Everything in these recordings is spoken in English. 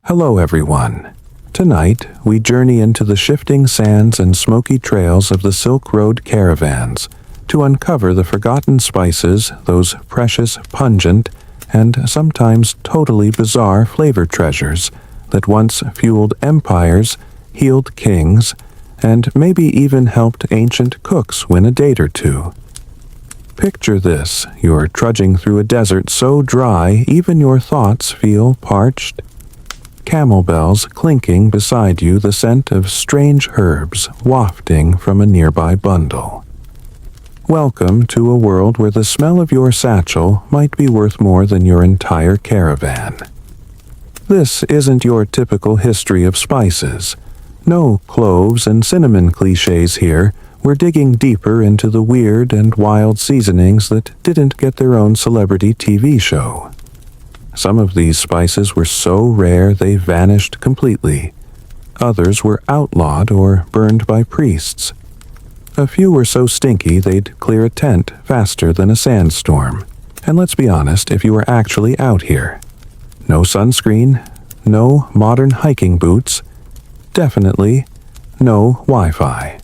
Hello everyone. Tonight, we journey into the shifting sands and smoky trails of the Silk Road caravans to uncover the forgotten spices, those precious, pungent, and sometimes totally bizarre flavor treasures that once fueled empires, healed kings, and maybe even helped ancient cooks win a date or two. Picture this: you're trudging through a desert so dry even your thoughts feel parched. Camel bells clinking beside you, the scent of strange herbs wafting from a nearby bundle. Welcome to a world where the smell of your satchel might be worth more than your entire caravan. This isn't your typical history of spices. No cloves and cinnamon cliches here. We're digging deeper into the weird and wild seasonings that didn't get their own celebrity TV show. Some of these spices were so rare they vanished completely. Others were outlawed or burned by priests. A few were so stinky they'd clear a tent faster than a sandstorm. And let's be honest, if you were actually out here. No sunscreen, no modern hiking boots, definitely no Wi-Fi.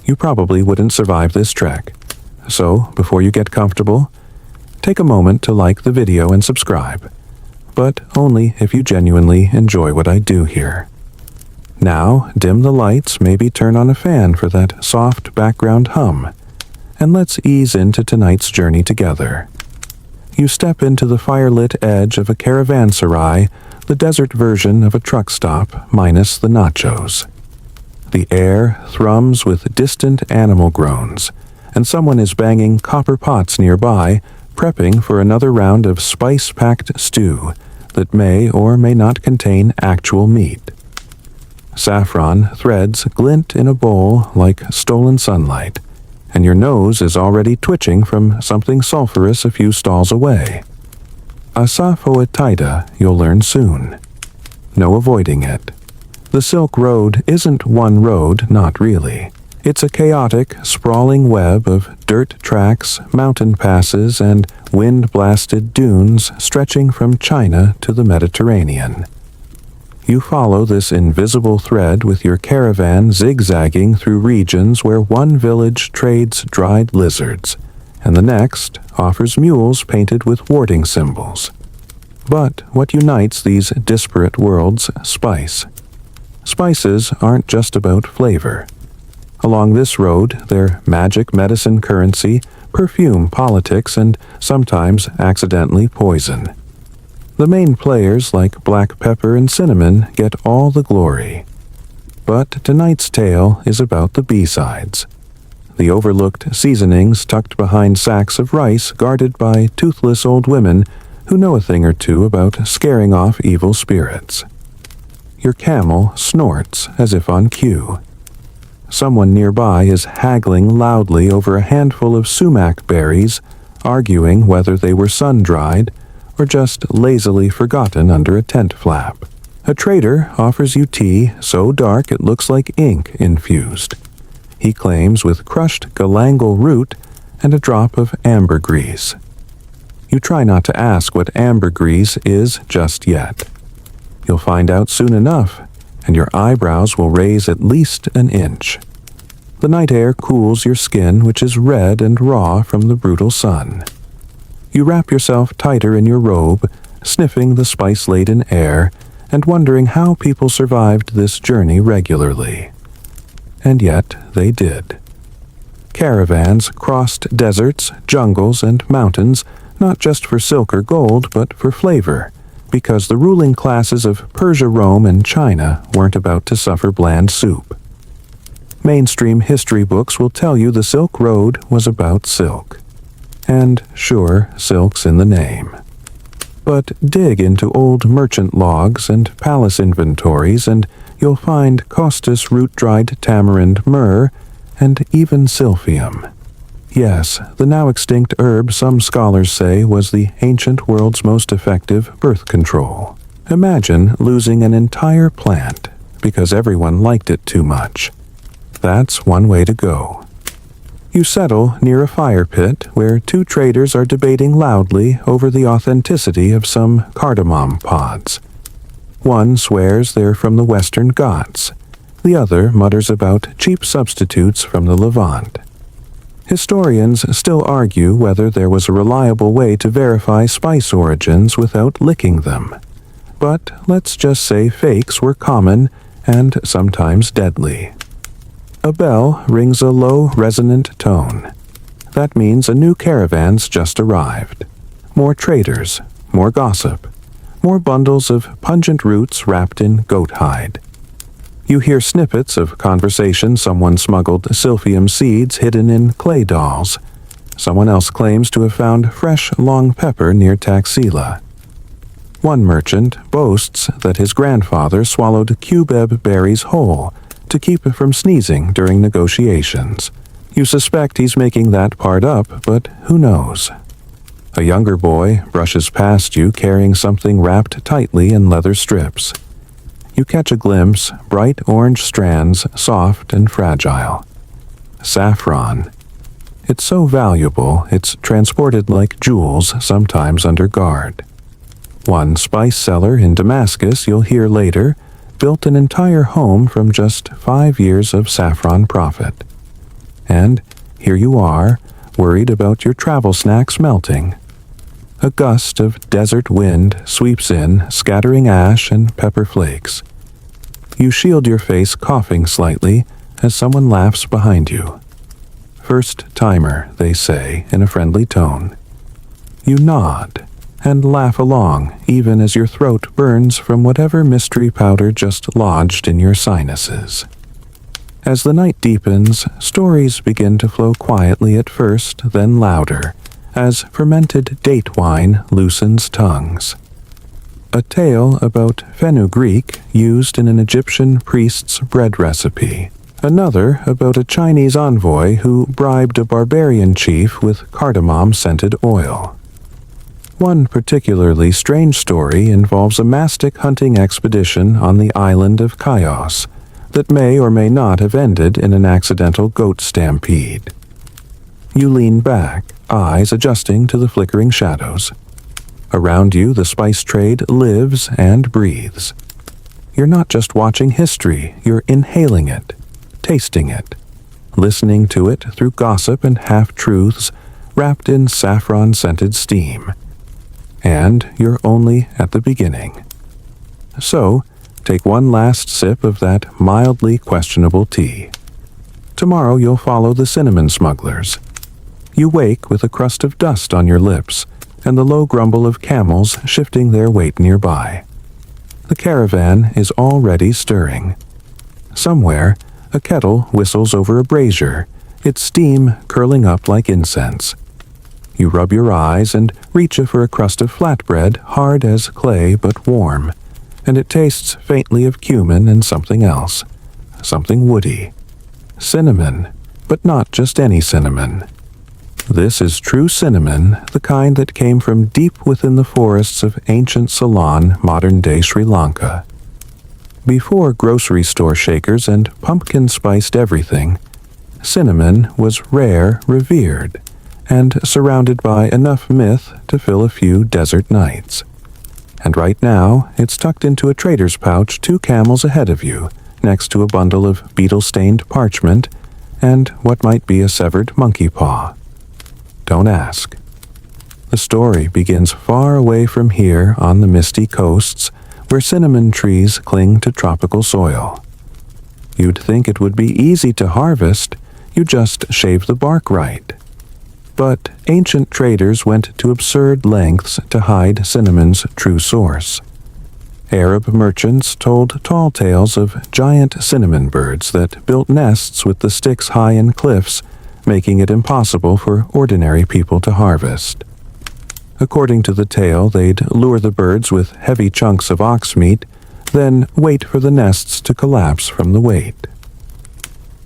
You probably wouldn't survive this trek. So, before you get comfortable, take a moment to like the video and subscribe. But only if you genuinely enjoy what I do here. Now, dim the lights, maybe turn on a fan for that soft background hum, and let's ease into tonight's journey together. You step into the firelit edge of a caravanserai, the desert version of a truck stop minus the nachos. The air thrums with distant animal groans, and someone is banging copper pots nearby, prepping for another round of spice-packed stew that may or may not contain actual meat. Saffron threads glint in a bowl like stolen sunlight, and your nose is already twitching from something sulfurous a few stalls away. Asafoetida, you'll learn soon. No avoiding it. The Silk Road isn't one road, not really. It's a chaotic, sprawling web of dirt tracks, mountain passes, and wind-blasted dunes stretching from China to the Mediterranean. You follow this invisible thread with your caravan zigzagging through regions where one village trades dried lizards, and the next offers mules painted with warding symbols. But what unites these disparate worlds? Spice. Spices aren't just about flavor. Along this road, they're magic medicine currency, perfume politics, and sometimes accidentally poison. The main players like black pepper and cinnamon get all the glory. But tonight's tale is about the B-sides. The overlooked seasonings tucked behind sacks of rice guarded by toothless old women who know a thing or two about scaring off evil spirits. Your camel snorts as if on cue. Someone nearby is haggling loudly over a handful of sumac berries, arguing whether they were sun-dried or just lazily forgotten under a tent flap. A trader offers you tea so dark it looks like ink infused. He claims with crushed galangal root and a drop of ambergris. You try not to ask what ambergris is just yet. You'll find out soon enough, and your eyebrows will raise at least an inch. The night air cools your skin, which is red and raw from the brutal sun. You wrap yourself tighter in your robe, sniffing the spice-laden air, and wondering how people survived this journey regularly. And yet they did. Caravans crossed deserts, jungles, and mountains, not just for silk or gold, but for flavor, because the ruling classes of Persia, Rome, and China weren't about to suffer bland soup. Mainstream history books will tell you the Silk Road was about silk. And sure, silk's in the name. But dig into old merchant logs and palace inventories, and you'll find costus root-dried tamarind myrrh and even silphium. Yes, the now extinct herb some scholars say was the ancient world's most effective birth control. Imagine losing an entire plant because everyone liked it too much. That's one way to go. You settle near a fire pit where two traders are debating loudly over the authenticity of some cardamom pods. One swears they're from the Western Ghats. The other mutters about cheap substitutes from the Levant. Historians still argue whether there was a reliable way to verify spice origins without licking them. But let's just say fakes were common and sometimes deadly. A bell rings a low, resonant tone. That means a new caravan's just arrived. More traders, more gossip, more bundles of pungent roots wrapped in goat hide. You hear snippets of conversation someone smuggled silphium seeds hidden in clay dolls. Someone else claims to have found fresh long pepper near Taxila. One merchant boasts that his grandfather swallowed cubeb berries whole to keep from sneezing during negotiations. You suspect he's making that part up, but who knows? A younger boy brushes past you carrying something wrapped tightly in leather strips. You catch a glimpse, bright orange strands, soft and fragile. Saffron. It's so valuable, it's transported like jewels, sometimes under guard. One spice seller in Damascus, you'll hear later, built an entire home from just 5 years of saffron profit. And here you are, worried about your travel snacks melting. A gust of desert wind sweeps in, scattering ash and pepper flakes. You shield your face, coughing slightly, as someone laughs behind you. First timer, they say, in a friendly tone. You nod and laugh along, even as your throat burns from whatever mystery powder just lodged in your sinuses. As the night deepens, stories begin to flow quietly at first, then louder, as fermented date wine loosens tongues. A tale about fenugreek used in an Egyptian priest's bread recipe. Another about a Chinese envoy who bribed a barbarian chief with cardamom-scented oil. One particularly strange story involves a mastic hunting expedition on the island of Chios that may or may not have ended in an accidental goat stampede. You lean back, eyes adjusting to the flickering shadows. Around you, the spice trade lives and breathes. You're not just watching history, you're inhaling it, tasting it, listening to it through gossip and half-truths wrapped in saffron-scented steam. And you're only at the beginning. So, take one last sip of that mildly questionable tea. Tomorrow you'll follow the cinnamon smugglers. You wake with a crust of dust on your lips and the low grumble of camels shifting their weight nearby. The caravan is already stirring. Somewhere, a kettle whistles over a brazier, its steam curling up like incense. You rub your eyes and reach for a crust of flatbread, hard as clay but warm, and it tastes faintly of cumin and something else, something woody. Cinnamon, but not just any cinnamon. This is true cinnamon, the kind that came from deep within the forests of ancient Ceylon, modern-day Sri Lanka. Before grocery store shakers and pumpkin-spiced everything, cinnamon was rare, revered, and surrounded by enough myth to fill a few desert nights. And right now, it's tucked into a trader's pouch 2 camels ahead of you, next to a bundle of beetle-stained parchment and what might be a severed monkey paw. Don't ask. The story begins far away from here on the misty coasts where cinnamon trees cling to tropical soil. You'd think it would be easy to harvest, you just shave the bark right. But ancient traders went to absurd lengths to hide cinnamon's true source. Arab merchants told tall tales of giant cinnamon birds that built nests with the sticks high in cliffs, making it impossible for ordinary people to harvest. According to the tale, they'd lure the birds with heavy chunks of ox meat, then wait for the nests to collapse from the weight.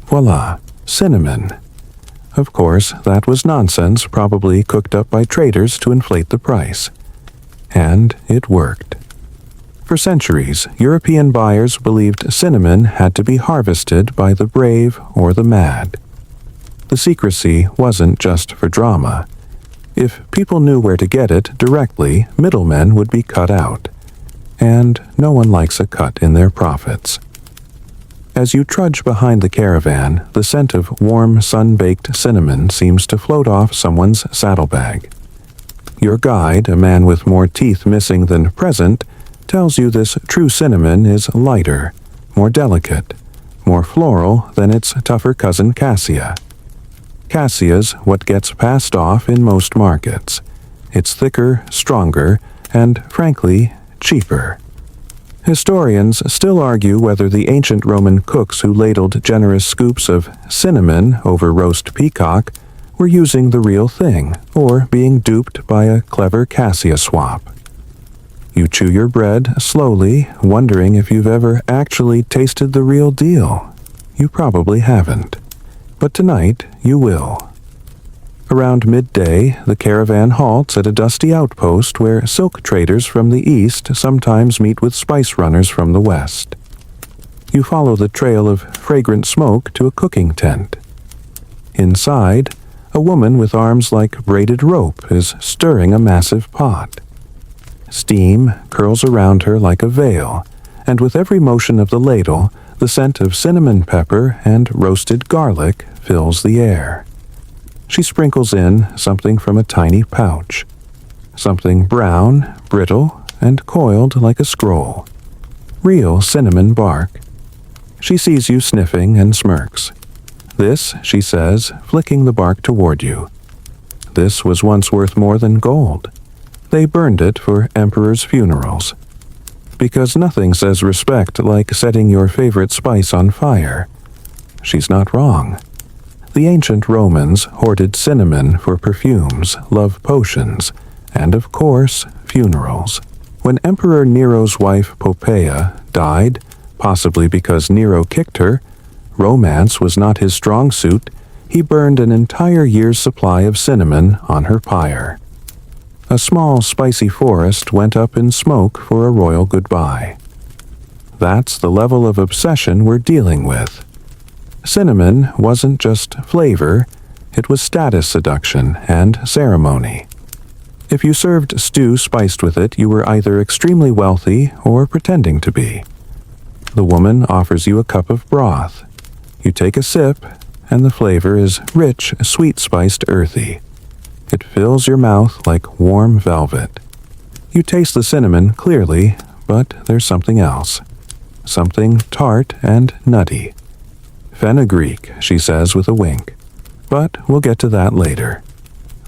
Voila, cinnamon. Of course, that was nonsense, probably cooked up by traders to inflate the price. And it worked. For centuries, European buyers believed cinnamon had to be harvested by the brave or the mad. The secrecy wasn't just for drama. If people knew where to get it directly, middlemen would be cut out. and no one likes a cut in their profits. As you trudge behind the caravan, the scent of warm, sun-baked cinnamon seems to float off someone's saddlebag. Your guide, a man with more teeth missing than present, tells you this true cinnamon is lighter, more delicate, more floral than its tougher cousin cassia. Cassia's what gets passed off in most markets. It's thicker, stronger, and, frankly, cheaper. Historians still argue whether the ancient Roman cooks who ladled generous scoops of cinnamon over roast peacock were using the real thing or being duped by a clever cassia swap. You chew your bread slowly, wondering if you've ever actually tasted the real deal. You probably haven't. But tonight you will. Around midday, the caravan halts at a dusty outpost where silk traders from the east sometimes meet with spice runners from the west. You follow the trail of fragrant smoke to a cooking tent. Inside, a woman with arms like braided rope is stirring a massive pot. Steam curls around her like a veil, and with every motion of the ladle, the scent of cinnamon pepper and roasted garlic fills the air. She sprinkles in something from a tiny pouch, something brown, brittle, and coiled like a scroll. Real cinnamon bark. She sees you sniffing and smirks. This, she says, flicking the bark toward you. This was once worth more than gold. They burned it for emperors' funerals. Because nothing says respect like setting your favorite spice on fire. She's not wrong. The ancient Romans hoarded cinnamon for perfumes, love potions, and of course, funerals. When Emperor Nero's wife Poppaea died, possibly because Nero kicked her, romance was not his strong suit, he burned an entire year's supply of cinnamon on her pyre. A small spicy forest went up in smoke for a royal goodbye. That's the level of obsession we're dealing with. Cinnamon wasn't just flavor, it was status seduction and ceremony. If you served stew spiced with it, you were either extremely wealthy or pretending to be. The woman offers you a cup of broth. You take a sip, and the flavor is rich, sweet-spiced earthy. It fills your mouth like warm velvet. You taste the cinnamon clearly, but there's something else. Something tart and nutty. Fenugreek, she says with a wink. But we'll get to that later.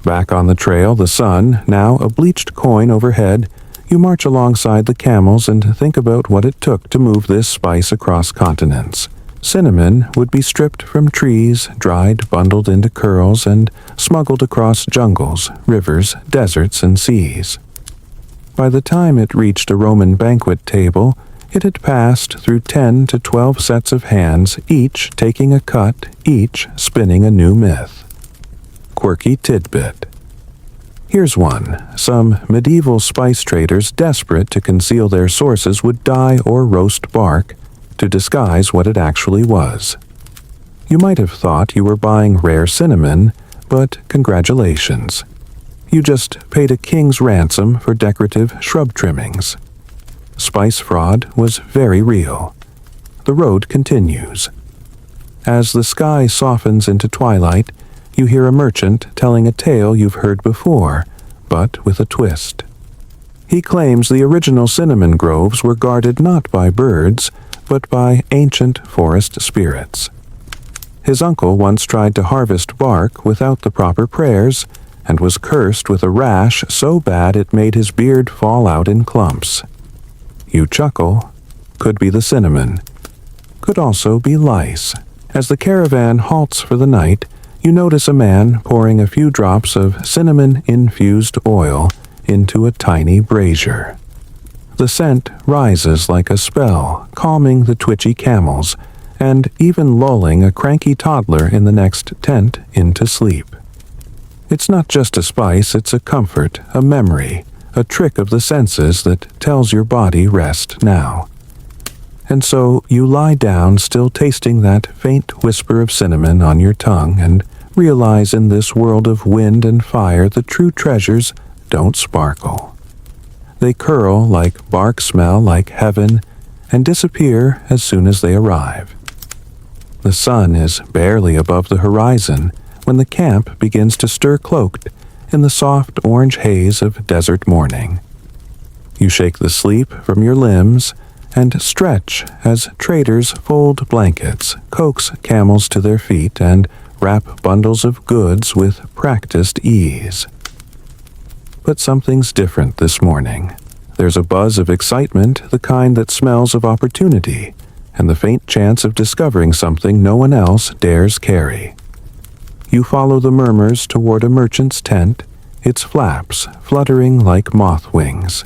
Back on the trail, the sun, now a bleached coin overhead, you march alongside the camels and think about what it took to move this spice across continents. Cinnamon would be stripped from trees, dried, bundled into curls, and smuggled across jungles, rivers, deserts, and seas. By the time it reached a Roman banquet table, it had passed through 10 to 12 sets of hands, each taking a cut, each spinning a new myth. Quirky tidbit. Here's one. Some medieval spice traders desperate to conceal their sources would dye or roast bark to disguise what it actually was. You might have thought you were buying rare cinnamon, but congratulations. You just paid a king's ransom for decorative shrub trimmings. Spice fraud was very real. The road continues. As the sky softens into twilight, you hear a merchant telling a tale you've heard before, but with a twist. He claims the original cinnamon groves were guarded not by birds, but by ancient forest spirits. His uncle once tried to harvest bark without the proper prayers, and was cursed with a rash so bad it made his beard fall out in clumps. You chuckle. Could be the cinnamon. Could also be lice. As the caravan halts for the night, you notice a man pouring a few drops of cinnamon-infused oil into a tiny brazier. The scent rises like a spell, calming the twitchy camels, and even lulling a cranky toddler in the next tent into sleep. It's not just a spice, it's a comfort, a memory, a trick of the senses that tells your body rest now. And so you lie down still tasting that faint whisper of cinnamon on your tongue and realize in this world of wind and fire the true treasures don't sparkle. They curl like bark, smell like heaven, and disappear as soon as they arrive. The sun is barely above the horizon when the camp begins to stir cloaked in the soft orange haze of desert morning. You shake the sleep from your limbs and stretch as traders fold blankets, coax camels to their feet, and wrap bundles of goods with practiced ease. But something's different this morning. There's a buzz of excitement, the kind that smells of opportunity, and the faint chance of discovering something no one else dares carry. You follow the murmurs toward a merchant's tent, its flaps fluttering like moth wings.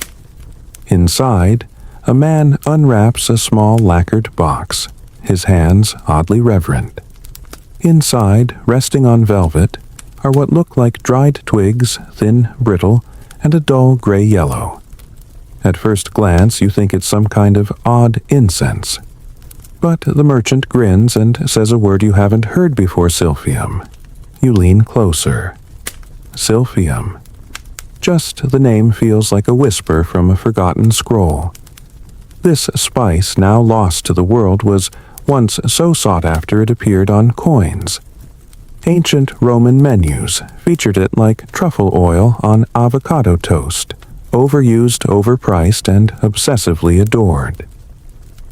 Inside, a man unwraps a small lacquered box, his hands oddly reverent. Inside, resting on velvet, are what look like dried twigs, thin, brittle, and a dull gray yellow. At first glance, you think it's some kind of odd incense. But the merchant grins and says a word you haven't heard before: silphium. You lean closer. Silphium. Just the name feels like a whisper from a forgotten scroll. This spice, now lost to the world, was once so sought after it appeared on coins. Ancient Roman menus featured it like truffle oil on avocado toast, overused, overpriced, and obsessively adored.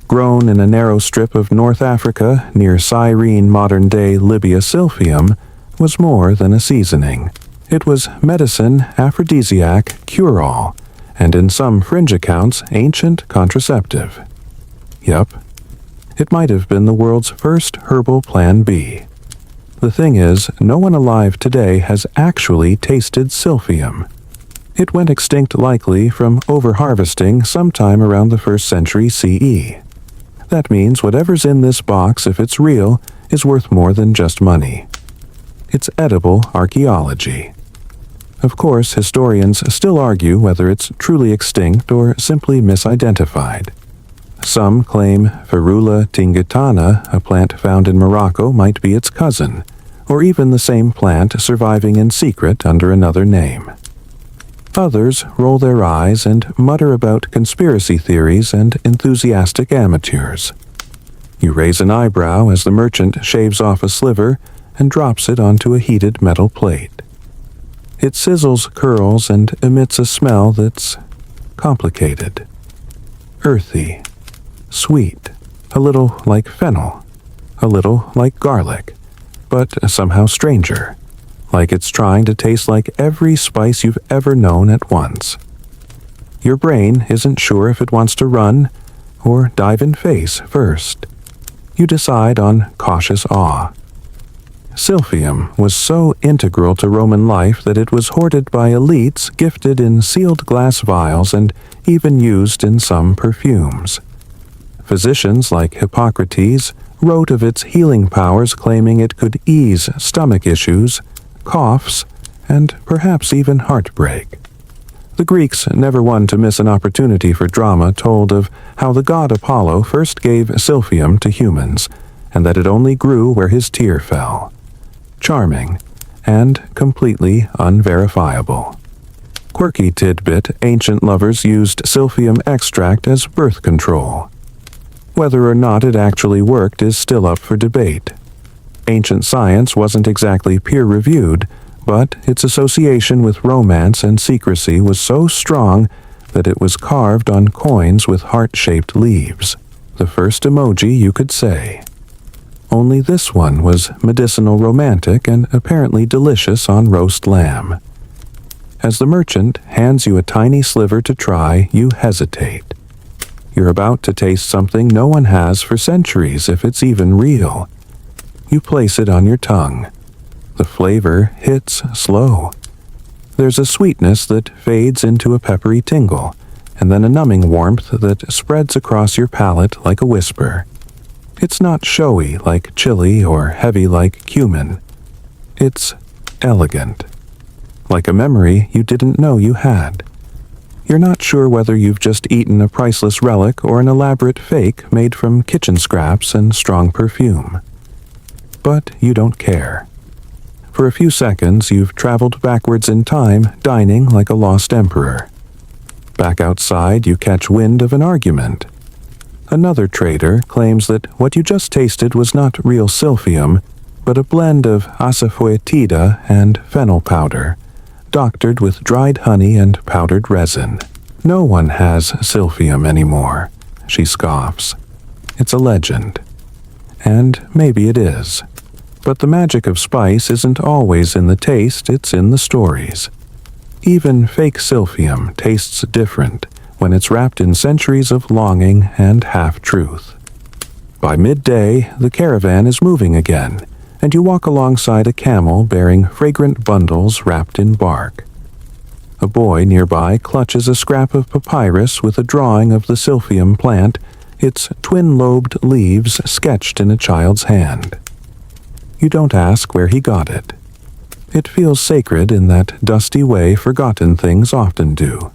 Grown in a narrow strip of North Africa near Serene, modern-day Libya, silphium was more than a seasoning. It was medicine, aphrodisiac, cure-all, and in some fringe accounts, ancient contraceptive. Yup, it might have been the world's first herbal plan B. The thing is, no one alive today has actually tasted silphium. It went extinct likely from overharvesting sometime around the 1st century CE. That means whatever's in this box, if it's real, is worth more than just money. It's edible archaeology. Of course, historians still argue whether it's truly extinct or simply misidentified. Some claim Ferula tingitana, a plant found in Morocco, might be its cousin, or even the same plant surviving in secret under another name. Others roll their eyes and mutter about conspiracy theories and enthusiastic amateurs. You raise an eyebrow as the merchant shaves off a sliver and drops it onto a heated metal plate. It sizzles, curls, and emits a smell that's complicated. Earthy, sweet, a little like fennel, a little like garlic, but somehow stranger, like it's trying to taste like every spice you've ever known at once. Your brain isn't sure if it wants to run or dive in face first. You decide on cautious awe. Silphium was so integral to Roman life that it was hoarded by elites, gifted in sealed glass vials, and even used in some perfumes. Physicians like Hippocrates wrote of its healing powers, claiming it could ease stomach issues, coughs, and perhaps even heartbreak. The Greeks never one to miss an opportunity for drama, told of how the god Apollo first gave silphium to humans, and that it only grew where his tear fell. Charming, and completely unverifiable. Quirky tidbit: ancient lovers used silphium extract as birth control. Whether or not it actually worked is still up for debate. Ancient science wasn't exactly peer-reviewed, but its association with romance and secrecy was so strong that it was carved on coins with heart-shaped leaves. The first emoji, you could say. Only this one was medicinal, romantic, and apparently delicious on roast lamb. As the merchant hands you a tiny sliver to try, you hesitate. You're about to taste something no one has for centuries, if it's even real. You place it on your tongue. The flavor hits slow. There's a sweetness that fades into a peppery tingle, and then a numbing warmth that spreads across your palate like a whisper. It's not showy like chili or heavy like cumin. It's elegant, like a memory you didn't know you had. You're not sure whether you've just eaten a priceless relic or an elaborate fake made from kitchen scraps and strong perfume. But you don't care. For a few seconds, you've traveled backwards in time, dining like a lost emperor. Back outside, you catch wind of an argument. Another trader claims that what you just tasted was not real silphium, but a blend of asafoetida and fennel powder, doctored with dried honey and powdered resin. No one has silphium anymore, she scoffs. It's a legend. And maybe it is. But the magic of spice isn't always in the taste, it's in the stories. Even fake silphium tastes different when it's wrapped in centuries of longing and half-truth. By midday, the caravan is moving again, and you walk alongside a camel bearing fragrant bundles wrapped in bark. A boy nearby clutches a scrap of papyrus with a drawing of the silphium plant, its twin-lobed leaves sketched in a child's hand. You don't ask where he got it. It feels sacred in that dusty way forgotten things often do.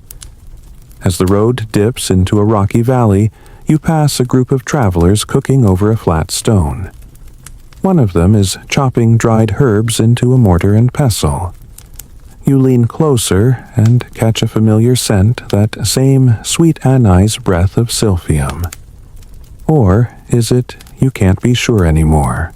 As the road dips into a rocky valley, you pass a group of travelers cooking over a flat stone. One of them is chopping dried herbs into a mortar and pestle. You lean closer and catch a familiar scent, that same sweet anise breath of silphium. Or is it you can't be sure anymore?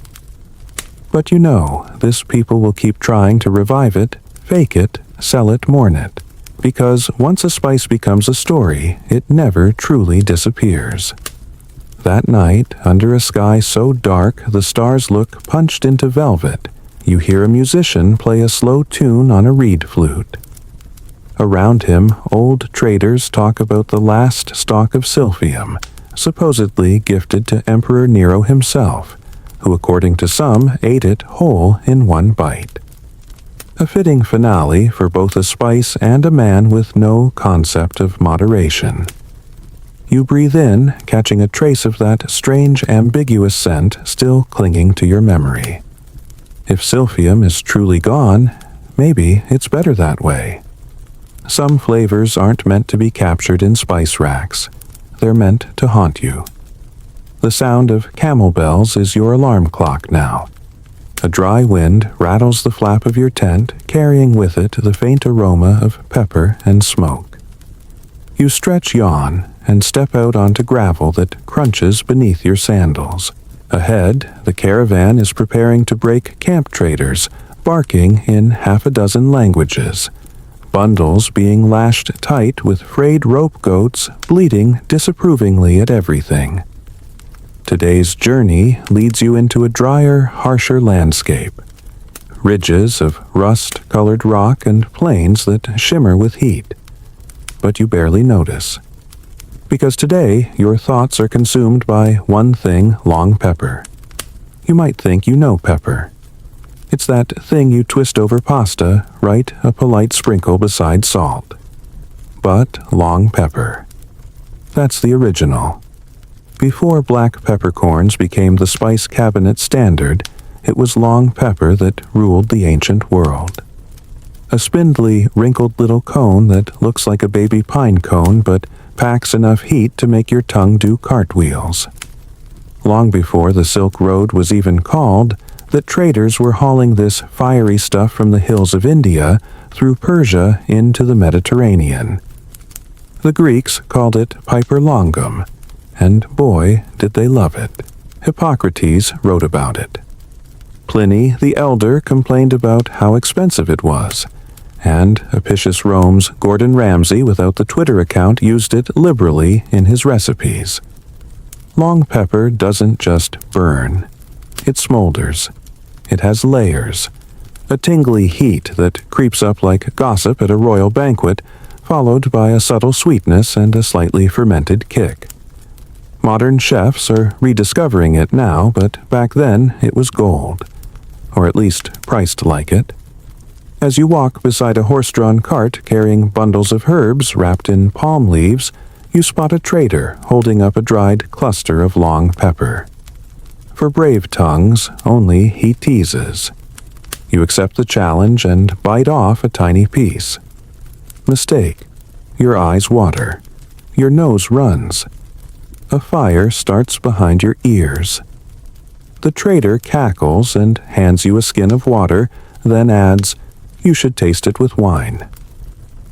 But you know, this people will keep trying to revive it, fake it, sell it, mourn it. Because once a spice becomes a story, it never truly disappears. That night, under a sky so dark the stars look punched into velvet, you hear a musician play a slow tune on a reed flute. Around him, old traders talk about the last stock of silphium, supposedly gifted to Emperor Nero himself, who according to some ate it whole in one bite. A fitting finale for both a spice and a man with no concept of moderation. You breathe in, catching a trace of that strange, ambiguous scent still clinging to your memory. If silphium is truly gone, maybe it's better that way. Some flavors aren't meant to be captured in spice racks. They're meant to haunt you. The sound of camel bells is your alarm clock now. A dry wind rattles the flap of your tent, carrying with it the faint aroma of pepper and smoke. You stretch, yawn, and step out onto gravel that crunches beneath your sandals. Ahead, the caravan is preparing to break camp traders, barking in half a dozen languages. Bundles being lashed tight with frayed rope goats, bleating disapprovingly at everything. Today's journey leads you into a drier, harsher landscape. Ridges of rust-colored rock and plains that shimmer with heat. But you barely notice. Because today, your thoughts are consumed by one thing: long pepper. You might think you know pepper. It's that thing you twist over pasta, right a polite sprinkle beside salt. But long pepper. That's the original. Before black peppercorns became the spice cabinet standard, it was long pepper that ruled the ancient world. A spindly, wrinkled little cone that looks like a baby pine cone but packs enough heat to make your tongue do cartwheels. Long before the Silk Road was even called, the traders were hauling this fiery stuff from the hills of India through Persia into the Mediterranean. The Greeks called it piper longum, and boy, did they love it. Hippocrates wrote about it. Pliny the Elder complained about how expensive it was, and Apicius Rome's Gordon Ramsay without the Twitter account used it liberally in his recipes. Long pepper doesn't just burn. It smolders. It has layers. A tingly heat that creeps up like gossip at a royal banquet, followed by a subtle sweetness and a slightly fermented kick. Modern chefs are rediscovering it now, but back then it was gold. Or at least priced like it. As you walk beside a horse-drawn cart carrying bundles of herbs wrapped in palm leaves, you spot a trader holding up a dried cluster of long pepper. For brave tongues, only he teases. You accept the challenge and bite off a tiny piece. Mistake. Your eyes water. Your nose runs. A fire starts behind your ears. The trader cackles and hands you a skin of water, then adds, "You should taste it with wine."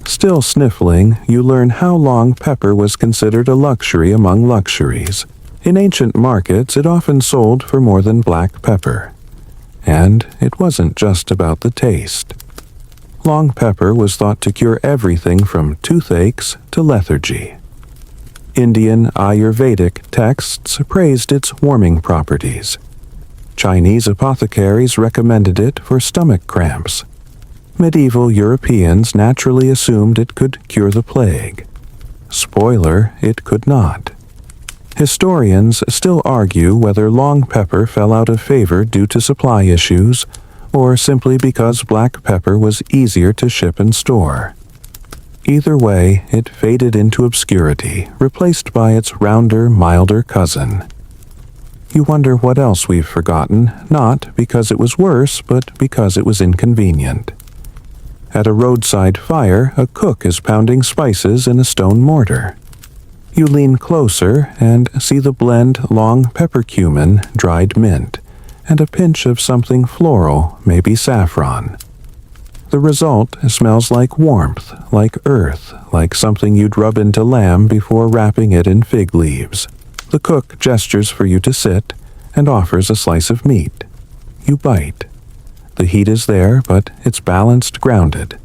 Still sniffling, you learn how long pepper was considered a luxury among luxuries. In ancient markets, it often sold for more than black pepper. And it wasn't just about the taste. Long pepper was thought to cure everything from toothaches to lethargy. Indian Ayurvedic texts praised its warming properties. Chinese apothecaries recommended it for stomach cramps. Medieval Europeans naturally assumed it could cure the plague. Spoiler, it could not. Historians still argue whether long pepper fell out of favor due to supply issues, or simply because black pepper was easier to ship and store. Either way, it faded into obscurity, replaced by its rounder, milder cousin. You wonder what else we've forgotten, not because it was worse, but because it was inconvenient. At a roadside fire, a cook is pounding spices in a stone mortar. You lean closer and see the blend long pepper cumin, dried mint, and a pinch of something floral, maybe saffron. The result smells like warmth, like earth, like something you'd rub into lamb before wrapping it in fig leaves. The cook gestures for you to sit and offers a slice of meat. You bite. The heat is there, but it's balanced, grounded.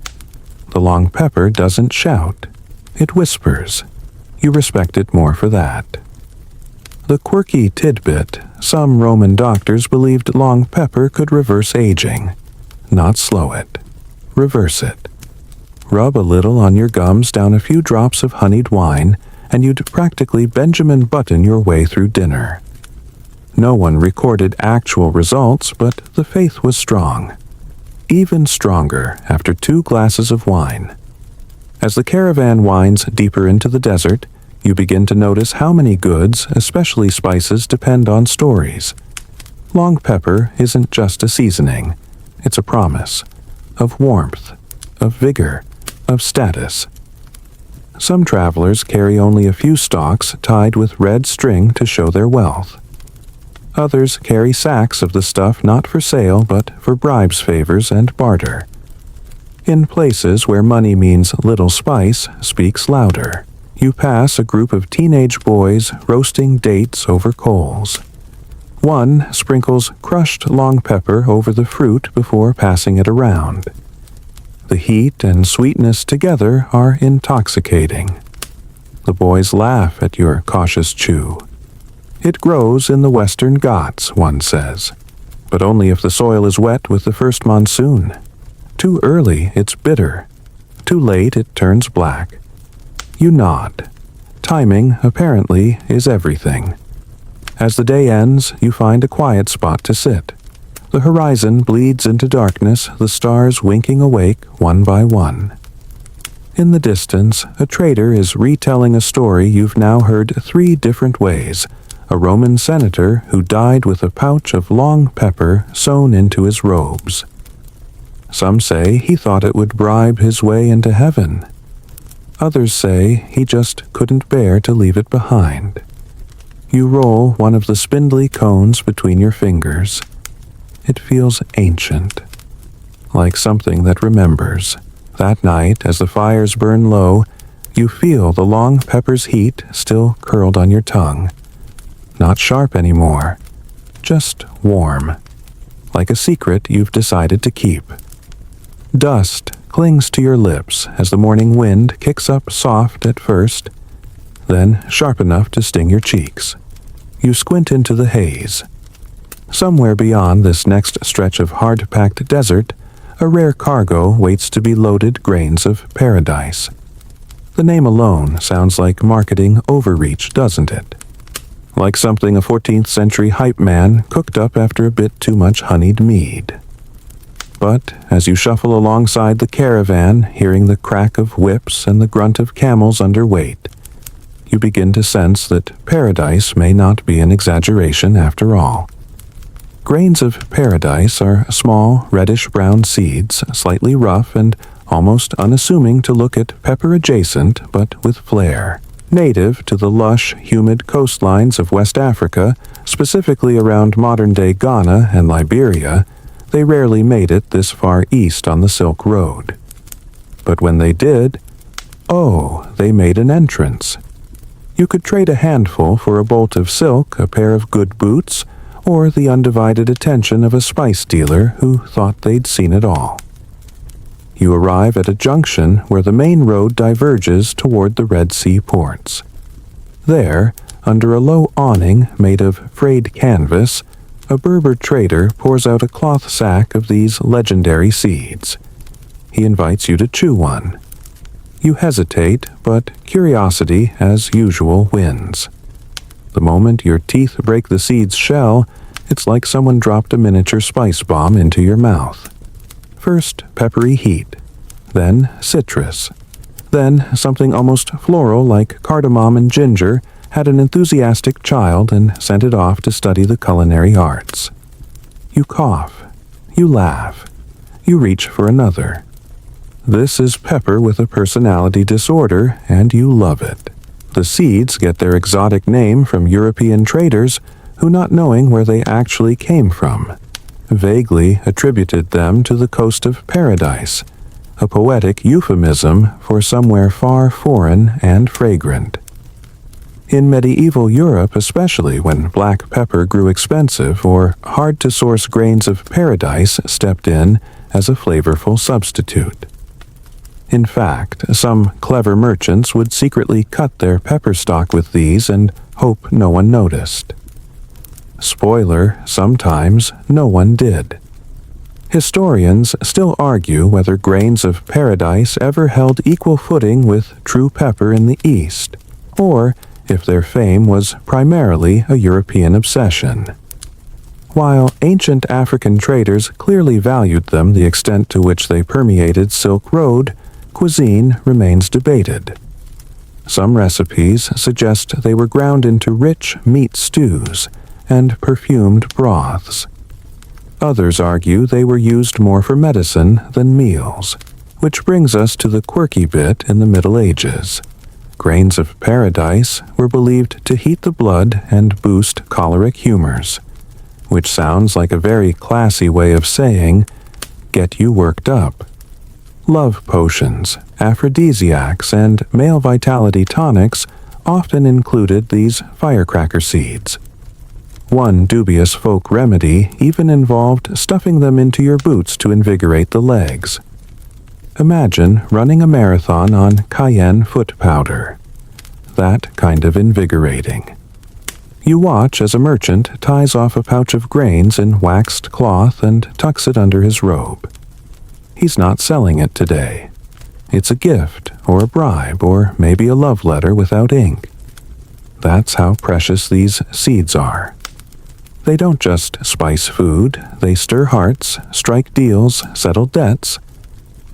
The long pepper doesn't shout. It whispers. You respect it more for that. The quirky tidbit, some Roman doctors believed long pepper could reverse aging. Not slow it. Reverse it. Rub a little on your gums down a few drops of honeyed wine, and you'd practically Benjamin Button your way through dinner. No one recorded actual results, but the faith was strong. Even stronger after 2 glasses of wine. As the caravan winds deeper into the desert, you begin to notice how many goods, especially spices, depend on stories. Long pepper isn't just a seasoning. It's a promise. Of warmth, of vigor, of status. Some travelers carry only a few stalks tied with red string to show their wealth. Others carry sacks of the stuff not for sale but for bribes, favors, and barter. In places where money means little, spice speaks louder. You pass a group of teenage boys roasting dates over coals. One sprinkles crushed long pepper over the fruit before passing it around. The heat and sweetness together are intoxicating. The boys laugh at your cautious chew. It grows in the western Ghats, one says, but only if the soil is wet with the first monsoon. Too early, it's bitter. Too late, it turns black. You nod. Timing, apparently, is everything. As the day ends, you find a quiet spot to sit. The horizon bleeds into darkness, the stars winking awake one by one. In the distance, a trader is retelling a story you've now heard 3 different ways. A Roman senator who died with a pouch of long pepper sewn into his robes. Some say he thought it would bribe his way into heaven. Others say he just couldn't bear to leave it behind. You roll one of the spindly cones between your fingers. It feels ancient, like something that remembers. That night, as the fires burn low, you feel the long pepper's heat still curled on your tongue. Not sharp anymore, just warm, like a secret you've decided to keep. Dust clings to your lips as the morning wind kicks up soft at first, then sharp enough to sting your cheeks. You squint into the haze. Somewhere beyond this next stretch of hard-packed desert, a rare cargo waits to be loaded grains of paradise. The name alone sounds like marketing overreach, doesn't it? Like something a 14th century hype man cooked up after a bit too much honeyed mead. But as you shuffle alongside the caravan, hearing the crack of whips and the grunt of camels under weight, you begin to sense that paradise may not be an exaggeration after all. Grains of paradise are small, reddish-brown seeds, slightly rough and almost unassuming to look at pepper-adjacent, but with flair. Native to the lush, humid coastlines of West Africa, specifically around modern-day Ghana and Liberia, they rarely made it this far east on the Silk Road. But when they did, Oh, they made an entrance. You could trade a handful for a bolt of silk, a pair of good boots, or the undivided attention of a spice dealer who thought they'd seen it all. You arrive at a junction where the main road diverges toward the Red Sea ports. There, under a low awning made of frayed canvas, a Berber trader pours out a cloth sack of these legendary seeds. He invites you to chew one. You hesitate, but curiosity, as usual, wins. The moment your teeth break the seed's shell, it's like someone dropped a miniature spice bomb into your mouth. First, peppery heat, then citrus, then something almost floral like cardamom and ginger had an enthusiastic child and sent it off to study the culinary arts. You cough, you laugh, you reach for another. This is pepper with a personality disorder, and you love it. The seeds get their exotic name from European traders who, not knowing where they actually came from, vaguely attributed them to the coast of paradise, a poetic euphemism for somewhere far foreign and fragrant. In medieval Europe, especially when black pepper grew expensive or hard-to-source grains of paradise stepped in as a flavorful substitute. In fact, some clever merchants would secretly cut their pepper stock with these and hope no one noticed. Spoiler, sometimes no one did. Historians still argue whether grains of paradise ever held equal footing with true pepper in the East, or if their fame was primarily a European obsession. While ancient African traders clearly valued them the extent to which they permeated Silk Road, cuisine remains debated. Some recipes suggest they were ground into rich meat stews and perfumed broths. Others argue they were used more for medicine than meals, which brings us to the quirky bit in the Middle Ages. Grains of paradise were believed to heat the blood and boost choleric humors, which sounds like a very classy way of saying, get you worked up. Love potions, aphrodisiacs, and male vitality tonics often included these firecracker seeds. One dubious folk remedy even involved stuffing them into your boots to invigorate the legs. Imagine running a marathon on cayenne foot powder. That kind of invigorating. You watch as a merchant ties off a pouch of grains in waxed cloth and tucks it under his robe. He's not selling it today. It's a gift, or a bribe, or maybe a love letter without ink. That's how precious these seeds are. They don't just spice food, they stir hearts, strike deals, settle debts.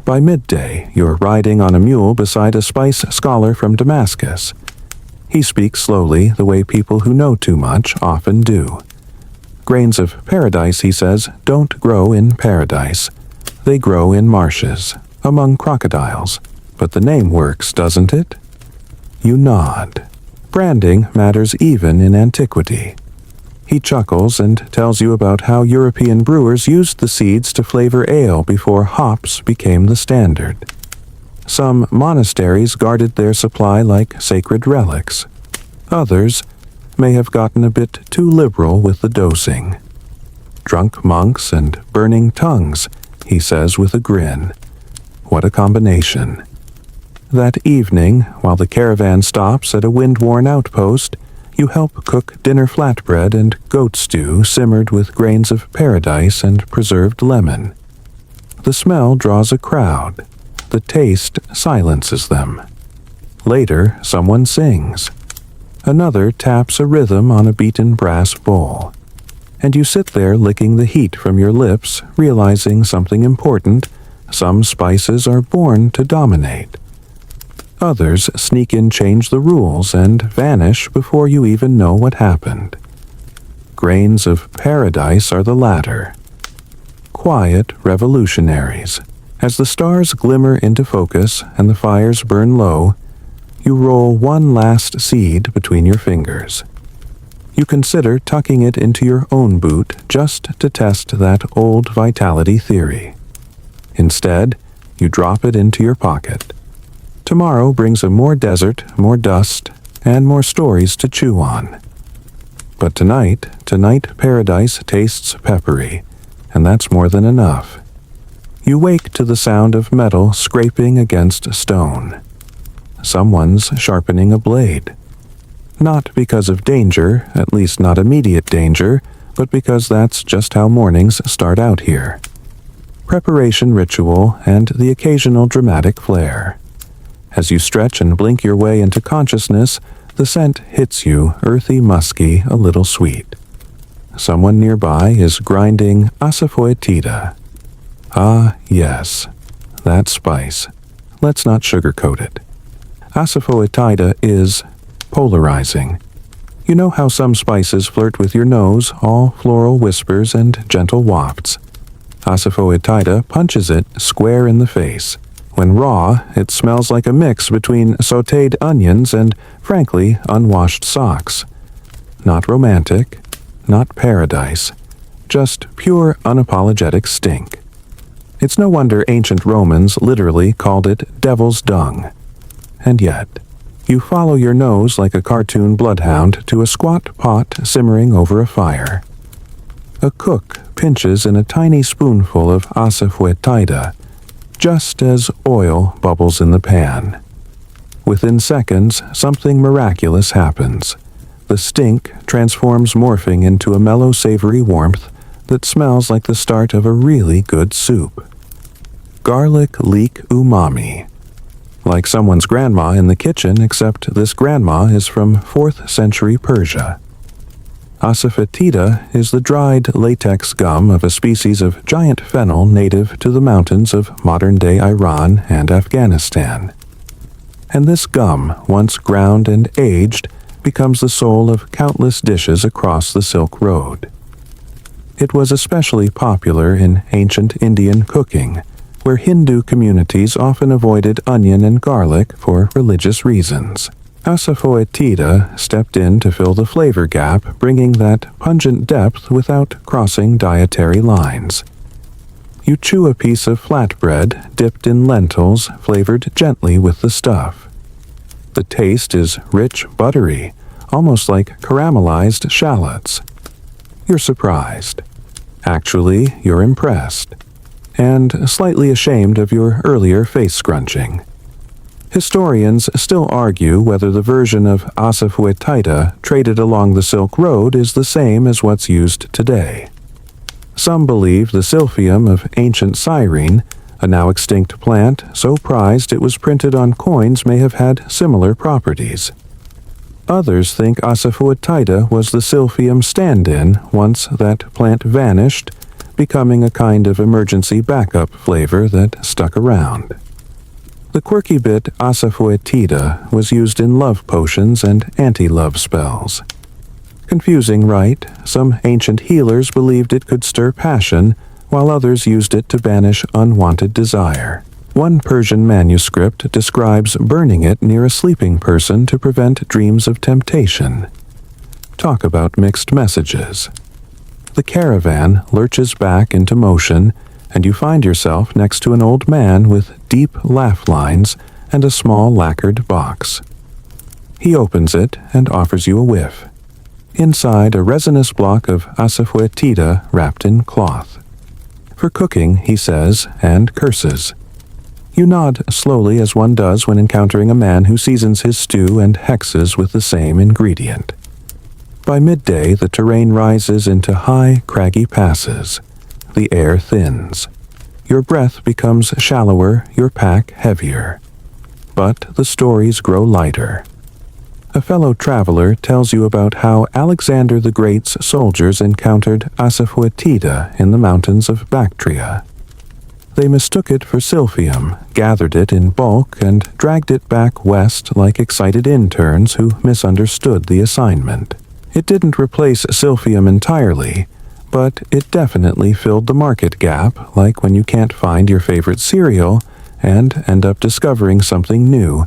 By midday, you're riding on a mule beside a spice scholar from Damascus. He speaks slowly, the way people who know too much often do. Grains of paradise, he says, don't grow in paradise. They grow in marshes, among crocodiles. But the name works, doesn't it? You nod. Branding matters even in antiquity. He chuckles and tells you about how European brewers used the seeds to flavor ale before hops became the standard. Some monasteries guarded their supply like sacred relics. Others may have gotten a bit too liberal with the dosing. Drunk monks and burning tongues, he says with a grin. What a combination. That evening, while the caravan stops at a wind-worn outpost, you help cook dinner flatbread and goat stew simmered with grains of paradise and preserved lemon. The smell draws a crowd. The taste silences them. Later, someone sings. Another taps a rhythm on a beaten brass bowl. And you sit there licking the heat from your lips, realizing something important. Some spices are born to dominate. Others sneak in, change the rules, and vanish before you even know what happened. Grains of paradise are the latter. Quiet revolutionaries. As the stars glimmer into focus and the fires burn low, you roll one last seed between your fingers. You consider tucking it into your own boot just to test that old vitality theory. Instead, you drop it into your pocket. Tomorrow brings a more desert, more dust, and more stories to chew on. But tonight paradise tastes peppery, and that's more than enough. You wake to the sound of metal scraping against stone. Someone's sharpening a blade. Not because of danger, at least not immediate danger, but because that's just how mornings start out here. Preparation ritual and the occasional dramatic flair. As you stretch and blink your way into consciousness, the scent hits you, earthy, musky, a little sweet. Someone nearby is grinding asafoetida. Ah, yes, that spice. Let's not sugarcoat it. Asafoetida is polarizing. You know how some spices flirt with your nose, all floral whispers and gentle wafts. Asafoetida punches it square in the face. When raw, it smells like a mix between sautéed onions and, frankly, unwashed socks. Not romantic, not paradise, just pure unapologetic stink. It's no wonder ancient Romans literally called it devil's dung. And yet, you follow your nose like a cartoon bloodhound to a squat pot simmering over a fire. A cook pinches in a tiny spoonful of asafoetida, just as oil bubbles in the pan. Within seconds, something miraculous happens. The stink transforms, morphing into a mellow, savory warmth that smells like the start of a really good soup. Garlic leek umami. Like someone's grandma in the kitchen, except this grandma is from 4th century Persia. Asafoetida is the dried latex gum of a species of giant fennel native to the mountains of modern-day Iran and Afghanistan. And this gum, once ground and aged, becomes the soul of countless dishes across the Silk Road. It was especially popular in ancient Indian cooking, where Hindu communities often avoided onion and garlic for religious reasons. Asafoetida stepped in to fill the flavor gap, bringing that pungent depth without crossing dietary lines. You chew a piece of flatbread dipped in lentils, flavored gently with the stuff. The taste is rich, buttery, almost like caramelized shallots. You're surprised. Actually, you're impressed. And slightly ashamed of your earlier face scrunching. Historians still argue whether the version of asafoetida traded along the Silk Road is the same as what's used today. Some believe the silphium of ancient Serene, a now extinct plant so prized it was printed on coins, may have had similar properties. Others think asafoetida was the silphium stand-in once that plant vanished, becoming a kind of emergency backup flavor that stuck around. The quirky bit asafoetida was used in love potions and anti-love spells. Confusing, right? Some ancient healers believed it could stir passion, while others used it to banish unwanted desire. One Persian manuscript describes burning it near a sleeping person to prevent dreams of temptation. Talk about mixed messages. The caravan lurches back into motion, and you find yourself next to an old man with deep laugh lines and a small lacquered box. He opens it and offers you a whiff. Inside, a resinous block of asafoetida wrapped in cloth. For cooking, he says, and curses. You nod slowly as one does when encountering a man who seasons his stew and hexes with the same ingredient. By midday, the terrain rises into high, craggy passes. The air thins. Your breath becomes shallower, your pack heavier. But the stories grow lighter. A fellow traveler tells you about how Alexander the Great's soldiers encountered asafoetida in the mountains of Bactria. They mistook it for silphium, gathered it in bulk, and dragged it back west like excited interns who misunderstood the assignment. It didn't replace silphium entirely, but it definitely filled the market gap, like when you can't find your favorite cereal and end up discovering something new,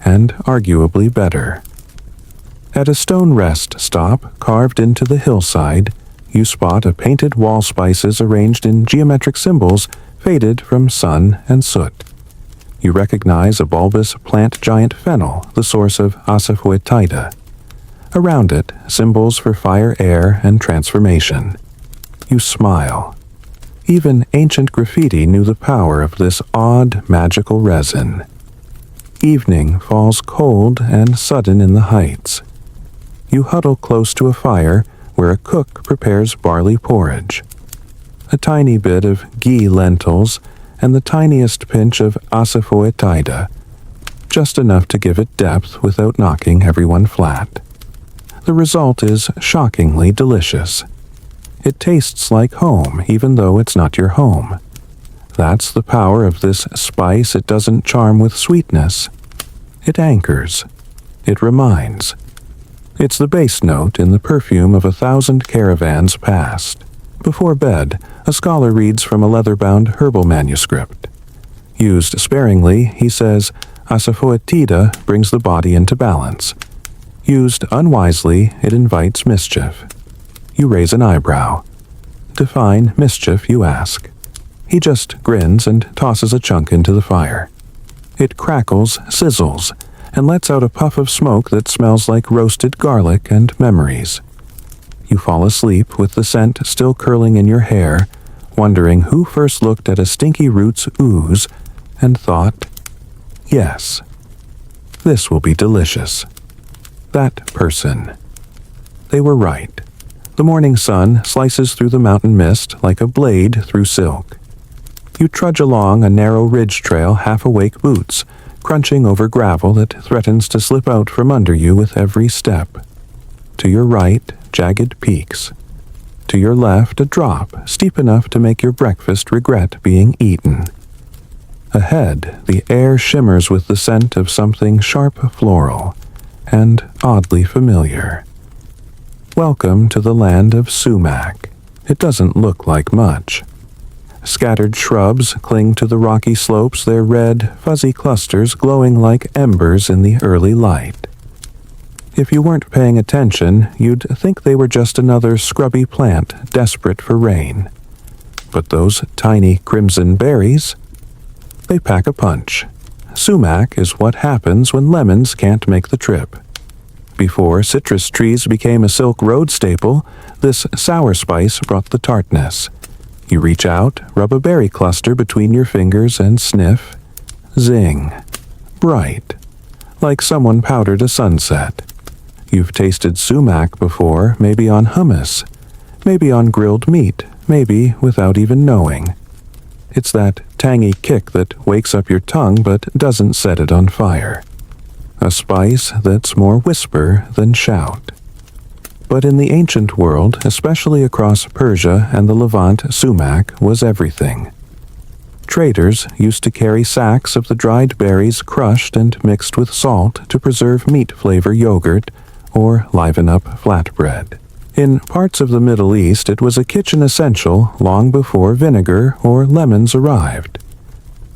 and arguably better. At a stone rest stop carved into the hillside, you spot a painted wall spices arranged in geometric symbols faded from sun and soot. You recognize a bulbous plant giant fennel, the source of asafoetida. Around it, symbols for fire, air, and transformation. You smile. Even ancient graffiti knew the power of this odd, magical resin. Evening falls cold and sudden in the heights. You huddle close to a fire where a cook prepares barley porridge. A tiny bit of ghee lentils and the tiniest pinch of asafoetida, just enough to give it depth without knocking everyone flat. The result is shockingly delicious. It tastes like home, even though it's not your home. That's the power of this spice. It doesn't charm with sweetness. It anchors. It reminds. It's the bass note in the perfume of 1,000 caravans past. Before bed, a scholar reads from a leather-bound herbal manuscript. Used sparingly, he says, asafoetida brings the body into balance. Used unwisely, it invites mischief. You raise an eyebrow. Define mischief, you ask. He just grins and tosses a chunk into the fire. It crackles, sizzles, and lets out a puff of smoke that smells like roasted garlic and memories. You fall asleep with the scent still curling in your hair, wondering who first looked at a stinky root's ooze and thought, yes, this will be delicious. That person. They were right. The morning sun slices through the mountain mist like a blade through silk. You trudge along a narrow ridge trail, half-awake boots, crunching over gravel that threatens to slip out from under you with every step. To your right, jagged peaks. To your left, a drop, steep enough to make your breakfast regret being eaten. Ahead, the air shimmers with the scent of something sharp floral and oddly familiar. Welcome to the land of sumac. It doesn't look like much. Scattered shrubs cling to the rocky slopes, their red, fuzzy clusters glowing like embers in the early light. If you weren't paying attention, you'd think they were just another scrubby plant desperate for rain. But those tiny crimson berries, they pack a punch. Sumac is what happens when lemons can't make the trip. Before citrus trees became a Silk Road staple, this sour spice brought the tartness. You reach out, rub a berry cluster between your fingers and sniff. Zing. Bright. Like someone powdered a sunset. You've tasted sumac before, maybe on hummus, maybe on grilled meat, maybe without even knowing. It's that tangy kick that wakes up your tongue but doesn't set it on fire. A spice that's more whisper than shout. But in the ancient world, especially across Persia and the Levant, sumac was everything. Traders used to carry sacks of the dried berries crushed and mixed with salt to preserve meat-flavor yogurt or liven up flatbread. In parts of the Middle East, it was a kitchen essential long before vinegar or lemons arrived.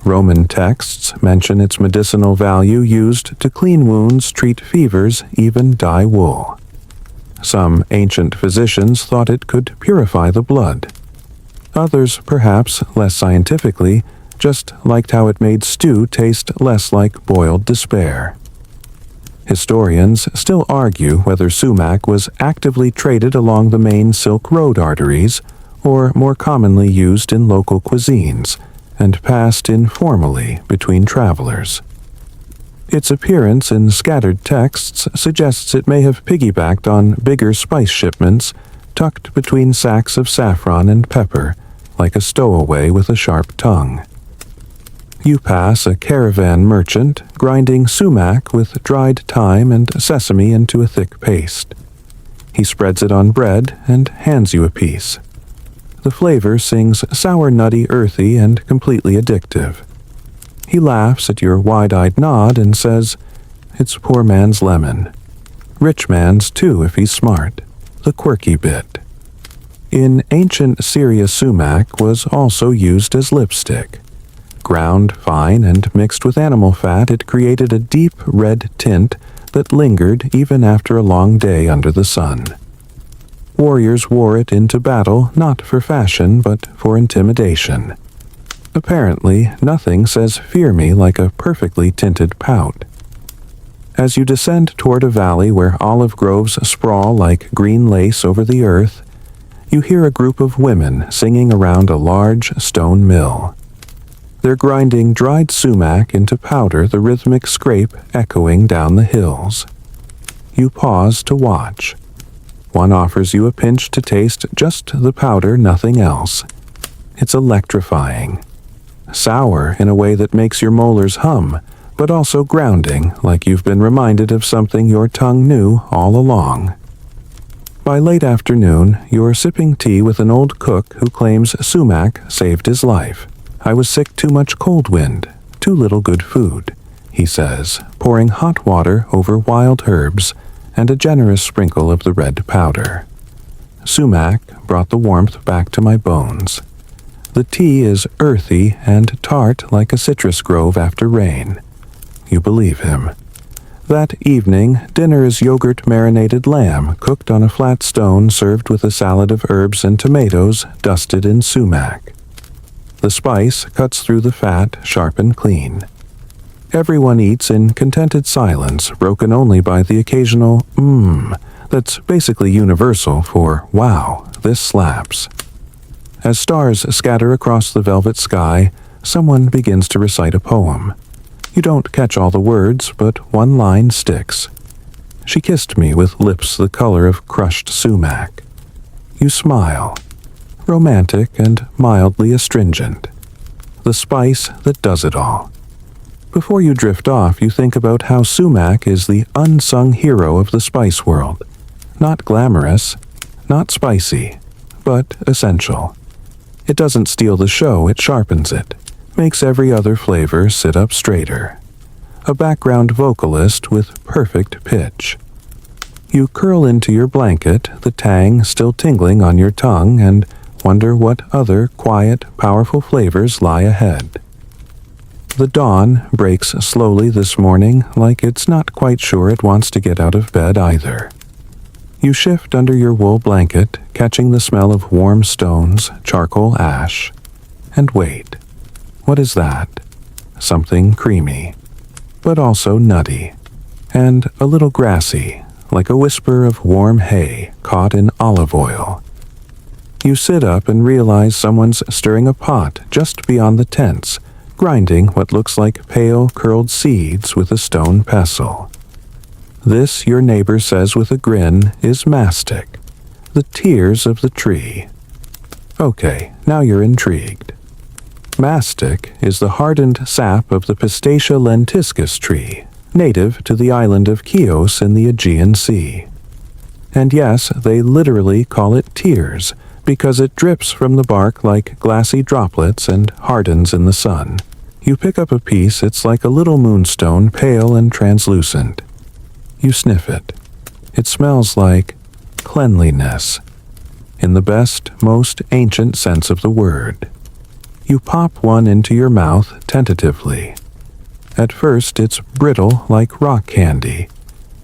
Roman texts mention its medicinal value, used to clean wounds, treat fevers, even dye wool. Some ancient physicians thought it could purify the blood. Others, perhaps less scientifically, just liked how it made stew taste less like boiled despair. Historians still argue whether sumac was actively traded along the main Silk Road arteries or more commonly used in local cuisines and passed informally between travelers. Its appearance in scattered texts suggests it may have piggybacked on bigger spice shipments tucked between sacks of saffron and pepper, like a stowaway with a sharp tongue. You pass a caravan merchant grinding sumac with dried thyme and sesame into a thick paste. He spreads it on bread and hands you a piece. The flavor sings sour, nutty, earthy, and completely addictive. He laughs at your wide-eyed nod and says, "It's poor man's lemon. Rich man's, too, if he's smart." The quirky bit. In ancient Syria, sumac was also used as lipstick. Ground fine and mixed with animal fat, it created a deep red tint that lingered even after a long day under the sun. Warriors wore it into battle not for fashion but for intimidation. Apparently, nothing says fear me like a perfectly tinted pout. As you descend toward a valley where olive groves sprawl like green lace over the earth, you hear a group of women singing around a large stone mill. They're grinding dried sumac into powder, the rhythmic scrape echoing down the hills. You pause to watch. One offers you a pinch to taste, just the powder, nothing else. It's electrifying. Sour in a way that makes your molars hum, but also grounding, like you've been reminded of something your tongue knew all along. By late afternoon, you're sipping tea with an old cook who claims sumac saved his life. I was sick too much cold wind, too little good food, he says, pouring hot water over wild herbs and a generous sprinkle of the red powder. Sumac brought the warmth back to my bones. The tea is earthy and tart like a citrus grove after rain. You believe him. That evening, dinner is yogurt-marinated lamb cooked on a flat stone served with a salad of herbs and tomatoes dusted in sumac. The spice cuts through the fat, sharp and clean. Everyone eats in contented silence, broken only by the occasional that's basically universal for, wow, this slaps. As stars scatter across the velvet sky, someone begins to recite a poem. You don't catch all the words, but one line sticks. She kissed me with lips the color of crushed sumac. You smile. Romantic and mildly astringent. The spice that does it all. Before you drift off, you think about how sumac is the unsung hero of the spice world. Not glamorous, not spicy, but essential. It doesn't steal the show, it sharpens it, makes every other flavor sit up straighter. A background vocalist with perfect pitch. You curl into your blanket, the tang still tingling on your tongue, and wonder what other quiet, powerful flavors lie ahead. The dawn breaks slowly this morning, like it's not quite sure it wants to get out of bed either. You shift under your wool blanket, catching the smell of warm stones, charcoal ash, and wait. What is that? Something creamy, but also nutty, and a little grassy, like a whisper of warm hay caught in olive oil. You sit up and realize someone's stirring a pot just beyond the tents, grinding what looks like pale, curled seeds with a stone pestle. This, your neighbor says with a grin, is mastic, the tears of the tree. Okay, now you're intrigued. Mastic is the hardened sap of the Pistacia lentiscus tree, native to the island of Chios in the Aegean Sea. And yes, they literally call it tears, because it drips from the bark like glassy droplets and hardens in the sun. You pick up a piece, it's like a little moonstone, pale and translucent. You sniff it. It smells like cleanliness, in the best, most ancient sense of the word. You pop one into your mouth tentatively. At first it's brittle like rock candy.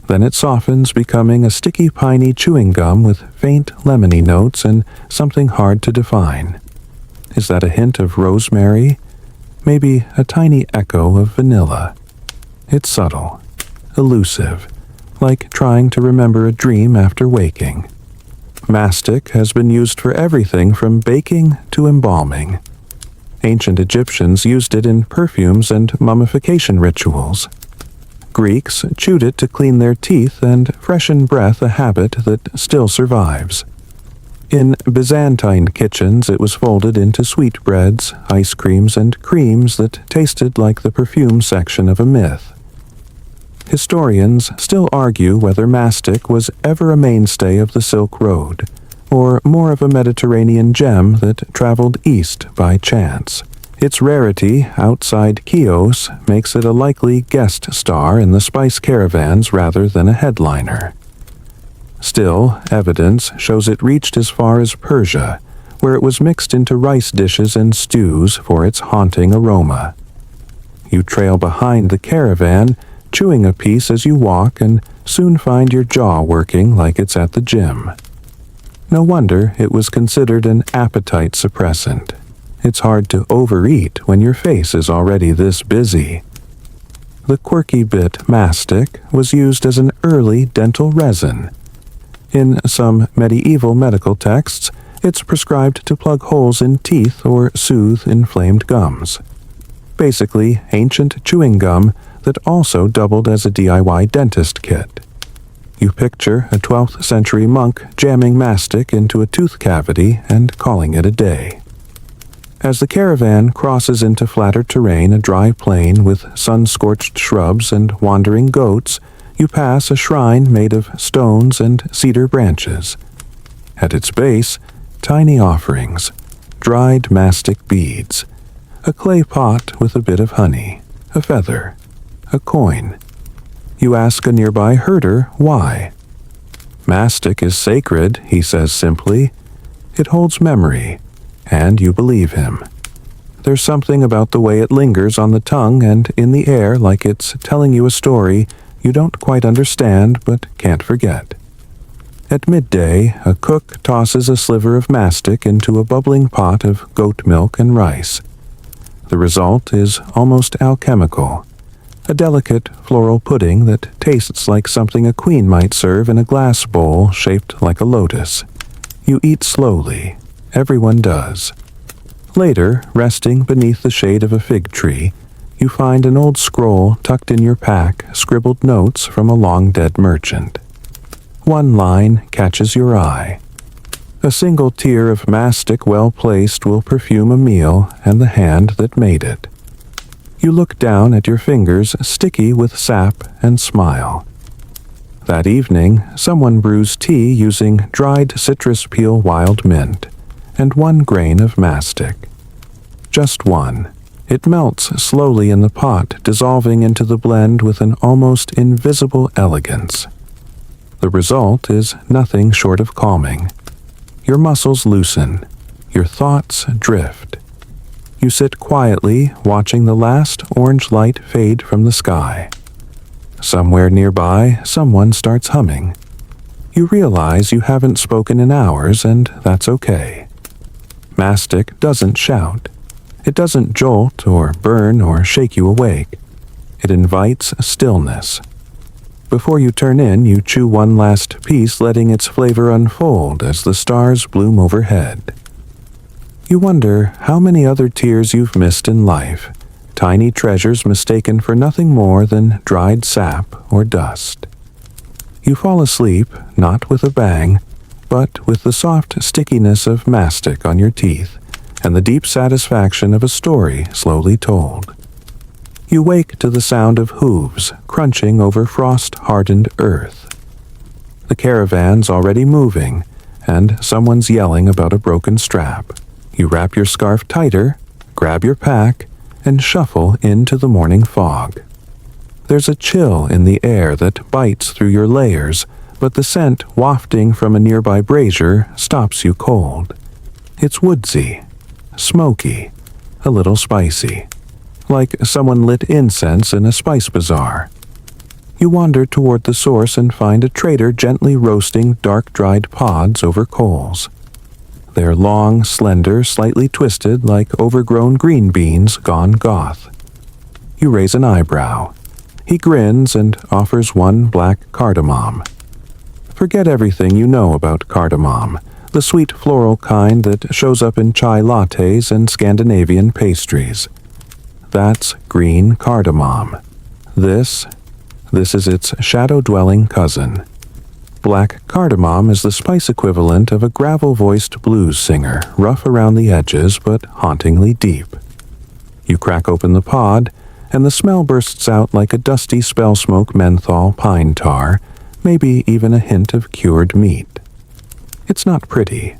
Then it softens, becoming a sticky piney chewing gum with faint lemony notes and something hard to define. Is that a hint of rosemary? Maybe a tiny echo of vanilla. It's subtle, elusive, like trying to remember a dream after waking. Mastic has been used for everything from baking to embalming. Ancient Egyptians used it in perfumes and mummification rituals. Greeks chewed it to clean their teeth and freshen breath, a habit that still survives. In Byzantine kitchens, it was folded into sweetbreads, ice creams, and creams that tasted like the perfume section of a myth. Historians still argue whether mastic was ever a mainstay of the Silk Road, or more of a Mediterranean gem that traveled east by chance. Its rarity outside Chios makes it a likely guest star in the spice caravans rather than a headliner. Still, evidence shows it reached as far as Persia, where it was mixed into rice dishes and stews for its haunting aroma. You trail behind the caravan, chewing a piece as you walk, and soon find your jaw working like it's at the gym. No wonder it was considered an appetite suppressant. it's hard to overeat when your face is already this busy. The quirky bit mastic was used as an early dental resin. In some medieval medical texts, it's prescribed to plug holes in teeth or soothe inflamed gums. Basically, ancient chewing gum that also doubled as a DIY dentist kit. You picture a 12th century monk jamming mastic into a tooth cavity and calling it a day. As the caravan crosses into flatter terrain, a dry plain with sun-scorched shrubs and wandering goats, you pass a shrine made of stones and cedar branches. At its base, tiny offerings, dried mastic beads, a clay pot with a bit of honey, a feather, a coin. You ask a nearby herder why. Mastic is sacred, he says simply. It holds memory, and you believe him. There's something about the way it lingers on the tongue and in the air, like it's telling you a story you don't quite understand but can't forget. At midday, a cook tosses a sliver of mastic into a bubbling pot of goat milk and rice. The result is almost alchemical. A delicate floral pudding that tastes like something a queen might serve in a glass bowl shaped like a lotus. You eat slowly. Everyone does. Later, resting beneath the shade of a fig tree, you find an old scroll tucked in your pack, scribbled notes from a long-dead merchant. One line catches your eye. A single tear of mastic well-placed will perfume a meal and the hand that made it. You look down at your fingers, sticky with sap, and smile. That evening, someone brews tea using dried citrus peel wild mint and 1 grain of mastic. Just one. It melts slowly in the pot, dissolving into the blend with an almost invisible elegance. The result is nothing short of calming. Your muscles loosen. Your thoughts drift. You sit quietly, watching the last orange light fade from the sky. Somewhere nearby, someone starts humming. You realize you haven't spoken in hours, and that's okay. Mastic doesn't shout. It doesn't jolt or burn or shake you awake. It invites stillness. Before you turn in, you chew one last piece, letting its flavor unfold as the stars bloom overhead. You wonder how many other tears you've missed in life, tiny treasures mistaken for nothing more than dried sap or dust. You fall asleep, not with a bang, but with the soft stickiness of mastic on your teeth and the deep satisfaction of a story slowly told. You wake to the sound of hooves crunching over frost-hardened earth. The caravan's already moving, and someone's yelling about a broken strap. You wrap your scarf tighter, grab your pack, and shuffle into the morning fog. There's a chill in the air that bites through your layers, but the scent wafting from a nearby brazier stops you cold. It's woodsy, smoky, a little spicy, like someone lit incense in a spice bazaar. You wander toward the source and find a trader gently roasting dark-dried pods over coals. They're long, slender, slightly twisted like overgrown green beans gone goth. You raise an eyebrow. He grins and offers 1 black cardamom. Forget everything you know about cardamom, the sweet floral kind that shows up in chai lattes and Scandinavian pastries. That's green cardamom. This is its shadow-dwelling cousin. Black cardamom is the spice equivalent of a gravel-voiced blues singer, rough around the edges but hauntingly deep. You crack open the pod, and the smell bursts out like a dusty spell smoke menthol pine tar, maybe even a hint of cured meat. It's not pretty,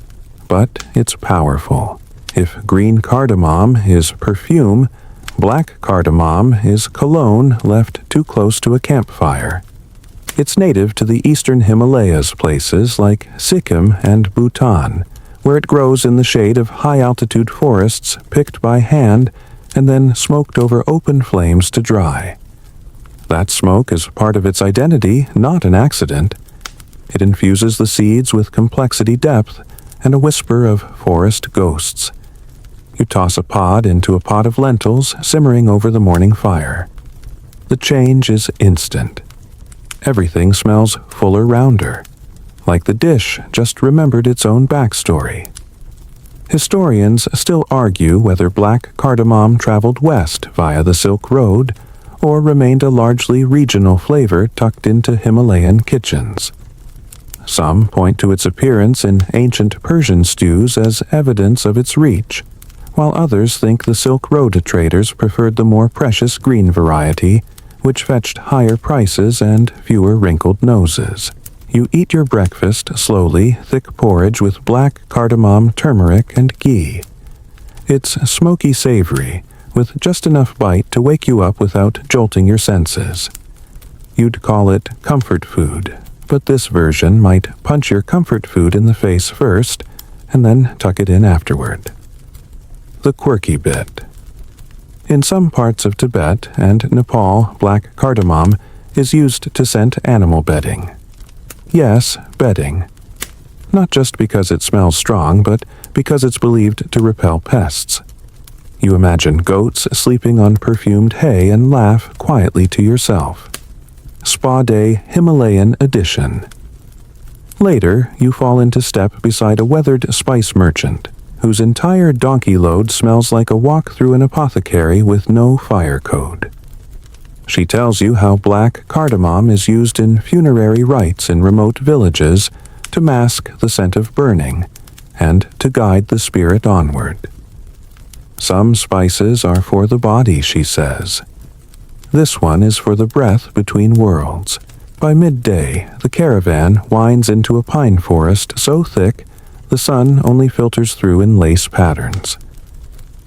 but it's powerful. If green cardamom is perfume, black cardamom is cologne left too close to a campfire. It's native to the eastern Himalayas, places like Sikkim and Bhutan, where it grows in the shade of high-altitude forests picked by hand and then smoked over open flames to dry. That smoke is part of its identity, not an accident. It infuses the seeds with complexity depth and a whisper of forest ghosts. You toss a pod into a pot of lentils simmering over the morning fire. The change is instant. Everything smells fuller, rounder, like the dish just remembered its own backstory. Historians still argue whether black cardamom traveled west via the Silk Road or remained a largely regional flavor tucked into Himalayan kitchens. Some point to its appearance in ancient Persian stews as evidence of its reach, while others think the Silk Road traders preferred the more precious green variety, which fetched higher prices and fewer wrinkled noses. You eat your breakfast slowly, thick porridge with black cardamom, turmeric, and ghee. It's smoky savory, with just enough bite to wake you up without jolting your senses. You'd call it comfort food, but this version might punch your comfort food in the face first, and then tuck it in afterward. The quirky bit. In some parts of Tibet and Nepal, black cardamom is used to scent animal bedding. Yes, bedding. Not just because it smells strong, but because it's believed to repel pests. You imagine goats sleeping on perfumed hay and laugh quietly to yourself. Spa Day Himalayan Edition. Later, you fall into step beside a weathered spice merchant, whose entire donkey load smells like a walk through an apothecary with no fire code. She tells you how black cardamom is used in funerary rites in remote villages to mask the scent of burning and to guide the spirit onward. Some spices are for the body, she says. This one is for the breath between worlds. By midday, the caravan winds into a pine forest so thick the sun only filters through in lace patterns.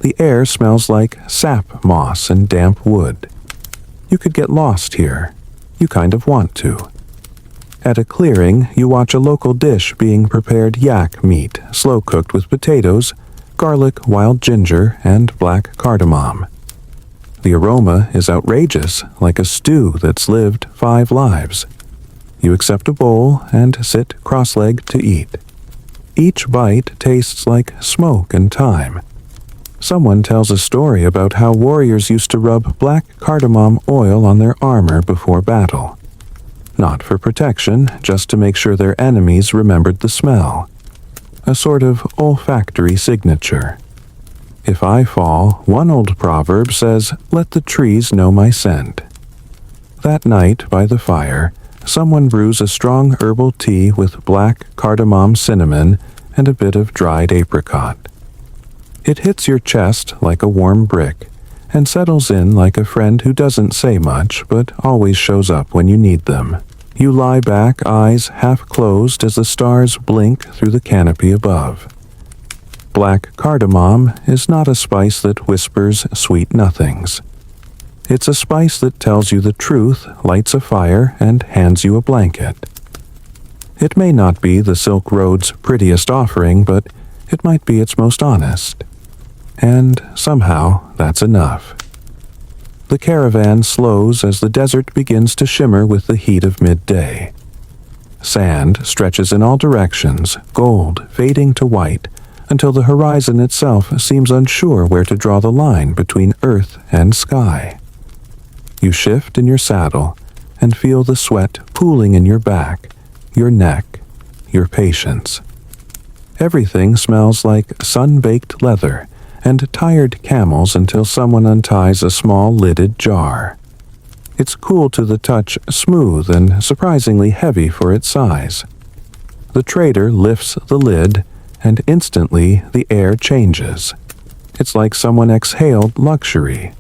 The air smells like sap moss and damp wood. You could get lost here. You kind of want to. At a clearing, you watch a local dish being prepared: yak meat, slow-cooked with potatoes, garlic, wild ginger, and black cardamom. The aroma is outrageous, like a stew that's lived 5 lives. You accept a bowl and sit cross-legged to eat. Each bite tastes like smoke and thyme. Someone tells a story about how warriors used to rub black cardamom oil on their armor before battle. Not for protection, just to make sure their enemies remembered the smell. A sort of olfactory signature. If I fall, one old proverb says, "Let the trees know my scent." That night, by the fire, someone brews a strong herbal tea with black cardamom, cinnamon, and a bit of dried apricot. It hits your chest like a warm brick, and settles in like a friend who doesn't say much but always shows up when you need them. You lie back, eyes half closed as the stars blink through the canopy above. Black cardamom is not a spice that whispers sweet nothings. It's a spice that tells you the truth, lights a fire, and hands you a blanket. It may not be the Silk Road's prettiest offering, but it might be its most honest. And somehow that's enough. The caravan slows as the desert begins to shimmer with the heat of midday. Sand stretches in all directions, gold fading to white, until the horizon itself seems unsure where to draw the line between earth and sky. You shift in your saddle and feel the sweat pooling in your back, your neck, your patience. Everything smells like sun-baked leather and tired camels until someone unties a small lidded jar. It's cool to the touch, smooth and surprisingly heavy for its size. The trader lifts the lid, and instantly the air changes. It's like someone exhaled luxury.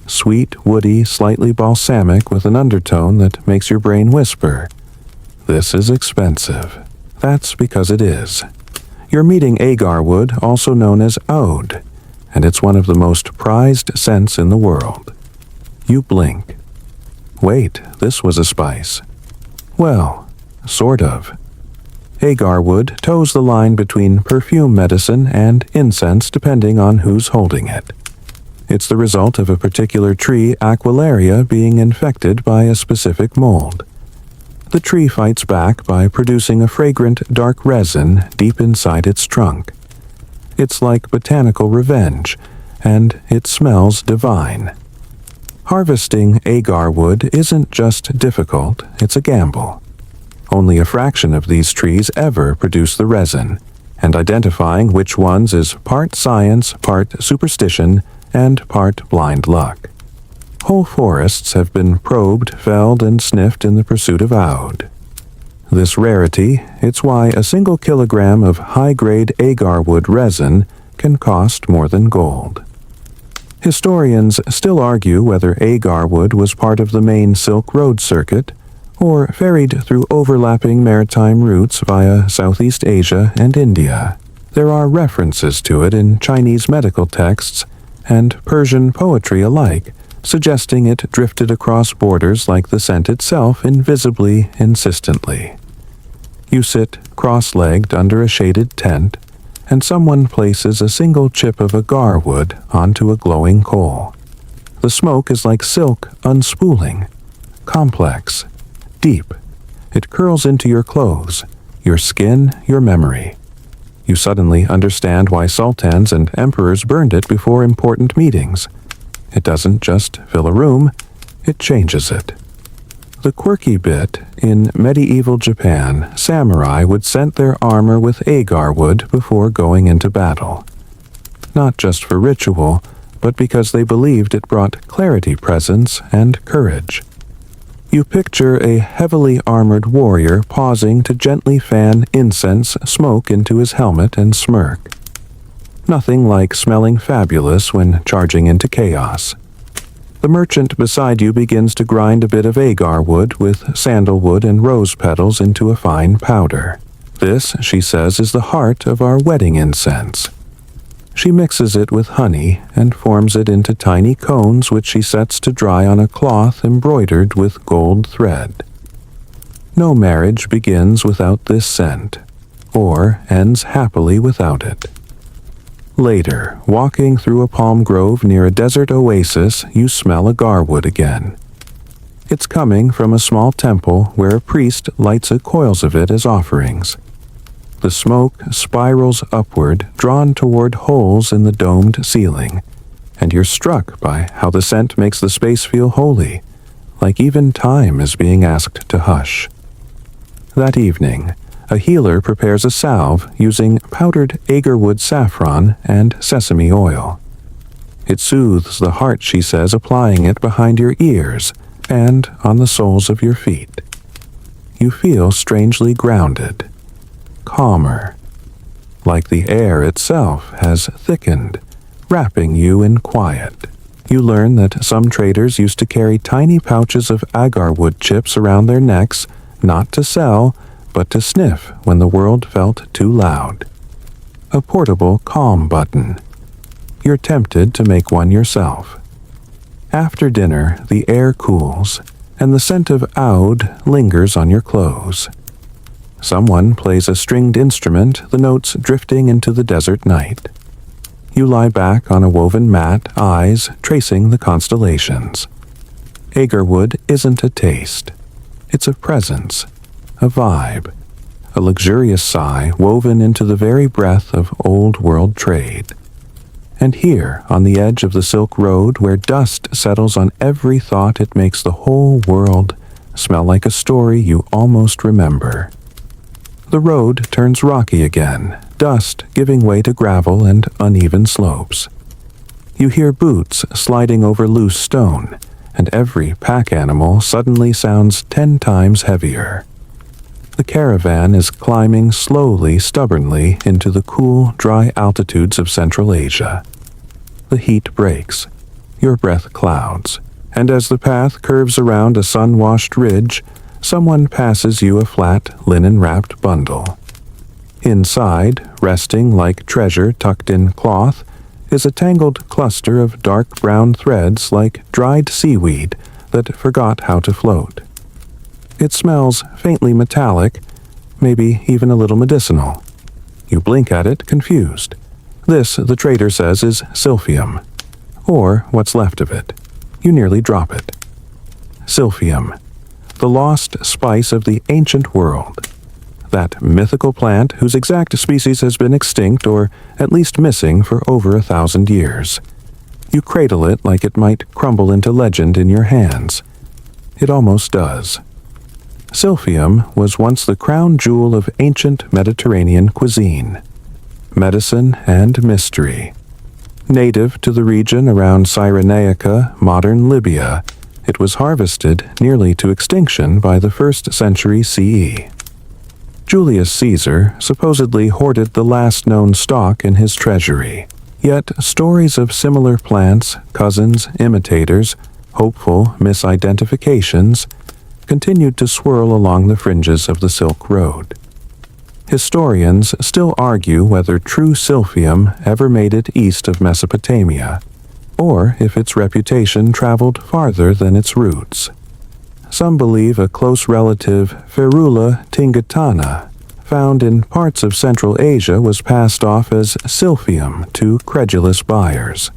Sweet, woody, slightly balsamic with an undertone that makes your brain whisper, "This is expensive." That's because it is. You're meeting agar wood, also known as oud, and it's one of the most prized scents in the world. You blink. Wait, this was a spice. Well, sort of. Agar wood toes the line between perfume medicine and incense depending on who's holding it. It's the result of a particular tree, Aquilaria, being infected by a specific mold. The tree fights back by producing a fragrant dark resin deep inside its trunk. It's like botanical revenge, and it smells divine. Harvesting agar wood isn't just difficult, it's a gamble. Only a fraction of these trees ever produce the resin, and identifying which ones is part science, part superstition, and part blind luck. Whole forests have been probed, felled, and sniffed in the pursuit of oud. This rarity, it's why a single kilogram of high-grade agar wood resin can cost more than gold. Historians still argue whether agar wood was part of the main Silk Road circuit or ferried through overlapping maritime routes via Southeast Asia and India. There are references to it in Chinese medical texts and Persian poetry alike, suggesting it drifted across borders like the scent itself invisibly, insistently. You sit cross-legged under a shaded tent, and someone places a single chip of agar wood onto a glowing coal. The smoke is like silk unspooling, complex, deep. It curls into your clothes, your skin, your memory. You suddenly understand why sultans and emperors burned it before important meetings. It doesn't just fill a room, it changes it. The quirky bit, in medieval Japan, samurai would scent their armor with agar wood before going into battle. Not just for ritual, but because they believed it brought clarity, presence, and courage. You picture a heavily armored warrior pausing to gently fan incense smoke into his helmet and smirk. Nothing like smelling fabulous when charging into chaos. The merchant beside you begins to grind a bit of agar wood with sandalwood and rose petals into a fine powder. This, she says, is the heart of our wedding incense. She mixes it with honey and forms it into tiny cones which she sets to dry on a cloth embroidered with gold thread. No marriage begins without this scent, or ends happily without it. Later, walking through a palm grove near a desert oasis, you smell agar wood again. It's coming from a small temple where a priest lights coils of it as offerings. The smoke spirals upward, drawn toward holes in the domed ceiling, and you're struck by how the scent makes the space feel holy, like even time is being asked to hush. That evening, a healer prepares a salve using powdered agarwood saffron and sesame oil. It soothes the heart, she says, applying it behind your ears and on the soles of your feet. You feel strangely grounded, calmer, like the air itself has thickened, wrapping you in quiet. You learn that some traders used to carry tiny pouches of agarwood chips around their necks, not to sell, but to sniff when the world felt too loud. A portable calm button. You're tempted to make one yourself. After dinner, the air cools, and the scent of oud lingers on your clothes. Someone plays a stringed instrument, the notes drifting into the desert night. You lie back on a woven mat, eyes tracing the constellations. Agarwood isn't a taste. It's a presence, a vibe, a luxurious sigh woven into the very breath of old-world trade. And here, on the edge of the Silk Road, where dust settles on every thought, it makes the whole world smell like a story you almost remember. The road turns rocky again, dust giving way to gravel and uneven slopes. You hear boots sliding over loose stone, and every pack animal suddenly sounds 10 times heavier. The caravan is climbing slowly, stubbornly into the cool, dry altitudes of Central Asia. The heat breaks, your breath clouds, and as the path curves around a sun-washed ridge, someone passes you a flat, linen-wrapped bundle. Inside, resting like treasure tucked in cloth, is a tangled cluster of dark brown threads like dried seaweed that forgot how to float. It smells faintly metallic, maybe even a little medicinal. You blink at it, confused. This, the trader says, is silphium, or what's left of it. You nearly drop it. Silphium, the lost spice of the ancient world. that mythical plant whose exact species has been extinct or at least missing for over 1,000 years. You cradle it like it might crumble into legend in your hands. It almost does. Silphium was once the crown jewel of ancient Mediterranean cuisine, medicine and mystery. Native to the region around Cyrenaica, modern Libya, it was harvested nearly to extinction by the 1st century CE. Julius Caesar supposedly hoarded the last known stock in his treasury, yet stories of similar plants, cousins, imitators, hopeful misidentifications, continued to swirl along the fringes of the Silk Road. Historians still argue whether true silphium ever made it east of Mesopotamia, or if its reputation traveled farther than its roots. Some believe a close relative, Ferula tingitana, found in parts of Central Asia, was passed off as silphium to credulous buyers.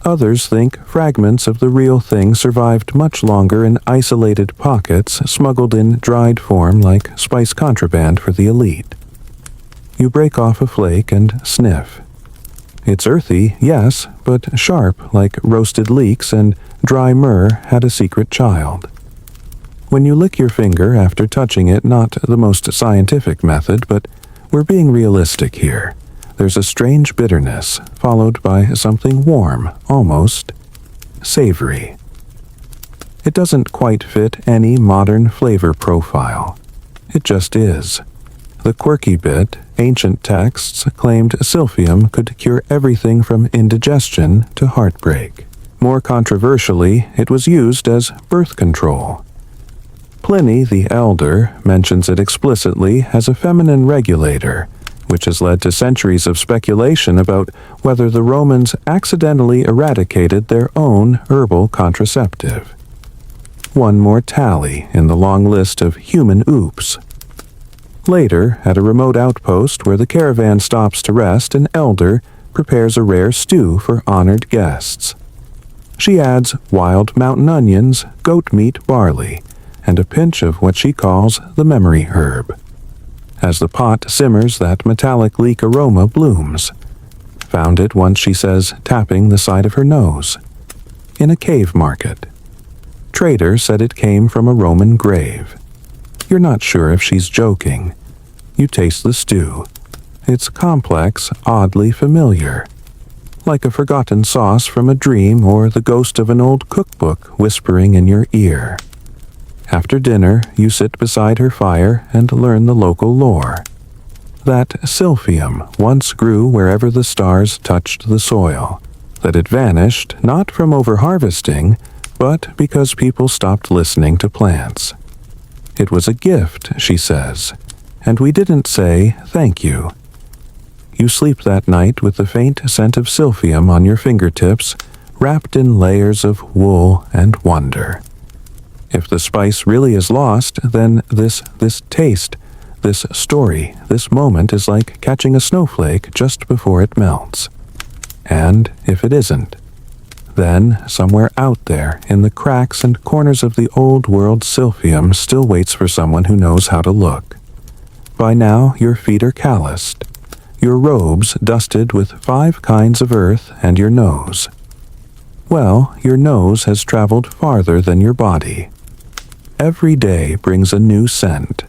Others think fragments of the real thing survived much longer in isolated pockets smuggled in dried form like spice contraband for the elite. You break off a flake and sniff. It's earthy, yes, but sharp like roasted leeks, and dry myrrh had a secret child. When you lick your finger after touching it, not the most scientific method, but we're being realistic here. There's a strange bitterness, followed by something warm, almost savory. It doesn't quite fit any modern flavor profile. It just is. The quirky bit, ancient texts claimed silphium could cure everything from indigestion to heartbreak. More controversially, it was used as birth control. Pliny the Elder mentions it explicitly as a feminine regulator, which has led to centuries of speculation about whether the Romans accidentally eradicated their own herbal contraceptive. One more tally in the long list of human oops. Later, at a remote outpost where the caravan stops to rest, an elder prepares a rare stew for honored guests. She adds wild mountain onions, goat meat, barley, and a pinch of what she calls the memory herb. As the pot simmers, that metallic leek aroma blooms. Found it once, she says, tapping the side of her nose. In a cave market. Trader said it came from a Roman grave. You're not sure if she's joking. You taste the stew. It's complex, oddly familiar. Like a forgotten sauce from a dream or the ghost of an old cookbook whispering in your ear. After dinner, you sit beside her fire and learn the local lore. That silphium once grew wherever the stars touched the soil, that it vanished not from overharvesting, but because people stopped listening to plants. It was a gift, she says, and we didn't say thank you. You sleep that night with the faint scent of silphium on your fingertips, wrapped in layers of wool and wonder. If the spice really is lost, then this taste, this story, this moment is like catching a snowflake just before it melts. And if it isn't, then somewhere out there in the cracks and corners of the old world, silphium still waits for someone who knows how to look. By now your feet are calloused, your robes dusted with 5 kinds of earth, and your nose. Well, your nose has traveled farther than your body. Every day brings a new scent.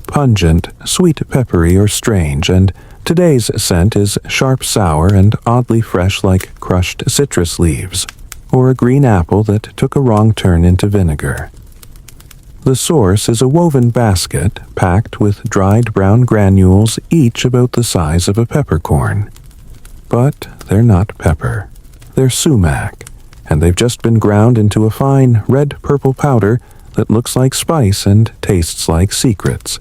Pungent, sweet, peppery, or strange, and today's scent is sharp sour and oddly fresh like crushed citrus leaves, or a green apple that took a wrong turn into vinegar. The source is a woven basket packed with dried brown granules, each about the size of a peppercorn. But they're not pepper. They're sumac, and they've just been ground into a fine red-purple powder that looks like spice and tastes like secrets.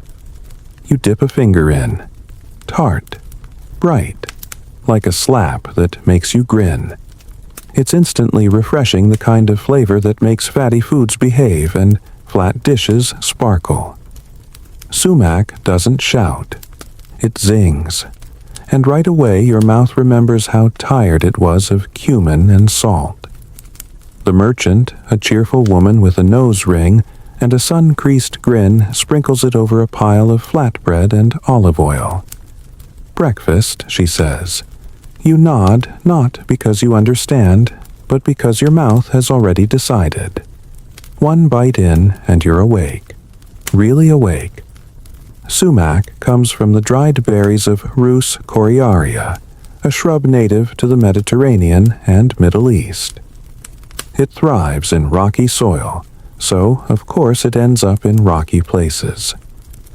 You dip a finger in. Tart. Bright. Like a slap that makes you grin. It's instantly refreshing, the kind of flavor that makes fatty foods behave and flat dishes sparkle. Sumac doesn't shout. It zings. And right away your mouth remembers how tired it was of cumin and salt. The merchant, a cheerful woman with a nose ring, and a sun-creased grin sprinkles it over a pile of flatbread and olive oil. "Breakfast," she says. You nod, not because you understand, but because your mouth has already decided. One bite in, and you're awake. Really awake. Sumac comes from the dried berries of Rhus coriaria, a shrub native to the Mediterranean and Middle East. It thrives in rocky soil, so of course it ends up in rocky places.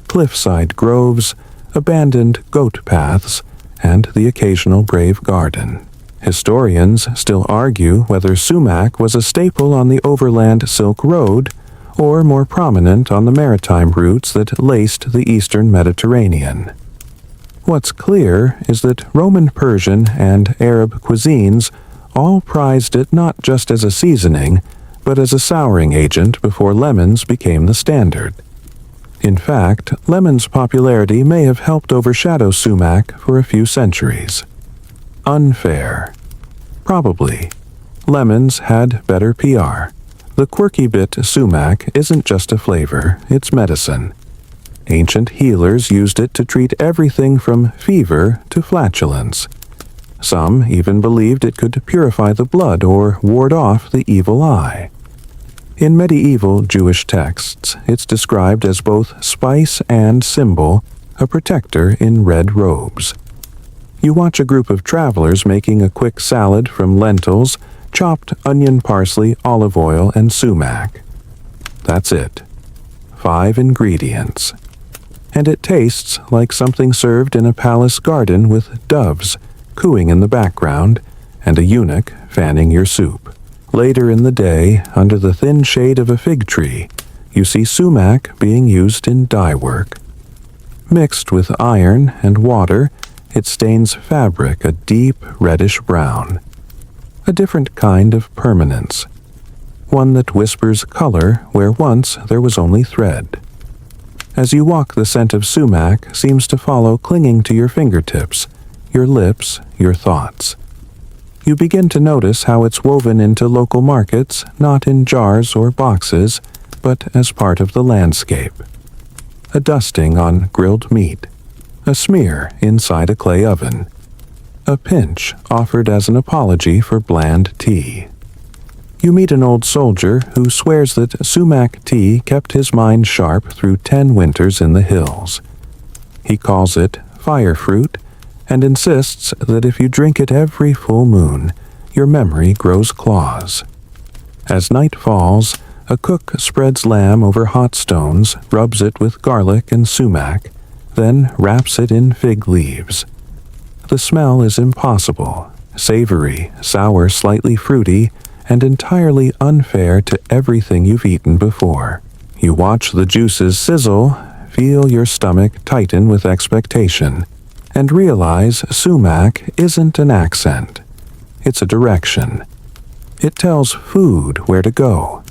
Cliffside groves, abandoned goat paths, and the occasional brave garden. Historians still argue whether sumac was a staple on the overland Silk Road or more prominent on the maritime routes that laced the eastern Mediterranean. What's clear is that Roman, Persian, and Arab cuisines all prized it not just as a seasoning, but as a souring agent before lemons became the standard. In fact, lemon's popularity may have helped overshadow sumac for a few centuries. Unfair. Probably. Lemons had better PR. The quirky bit sumac isn't just a flavor, it's medicine. Ancient healers used it to treat everything from fever to flatulence. Some even believed it could purify the blood or ward off the evil eye. In medieval Jewish texts, it's described as both spice and symbol, a protector in red robes. You watch a group of travelers making a quick salad from lentils, chopped onion, parsley, olive oil, and sumac. That's it. 5 ingredients. And it tastes like something served in a palace garden with doves cooing in the background and a eunuch fanning your soup. Later in the day, under the thin shade of a fig tree, you see sumac being used in dye work. Mixed with iron and water, it stains fabric a deep reddish brown. A different kind of permanence. One that whispers color where once there was only thread. As you walk, the scent of sumac seems to follow, clinging to your fingertips, your lips, your thoughts. You begin to notice how it's woven into local markets, not in jars or boxes, but as part of the landscape. A dusting on grilled meat. A smear inside a clay oven. A pinch offered as an apology for bland tea. You meet an old soldier who swears that sumac tea kept his mind sharp through 10 winters in the hills. He calls it fire fruit and insists that if you drink it every full moon, your memory grows claws. As night falls, a cook spreads lamb over hot stones, rubs it with garlic and sumac, then wraps it in fig leaves. The smell is impossible, savory, sour, slightly fruity, and entirely unfair to everything you've eaten before. You watch the juices sizzle, feel your stomach tighten with expectation, and realize sumac isn't an accent. It's a direction. It tells food where to go.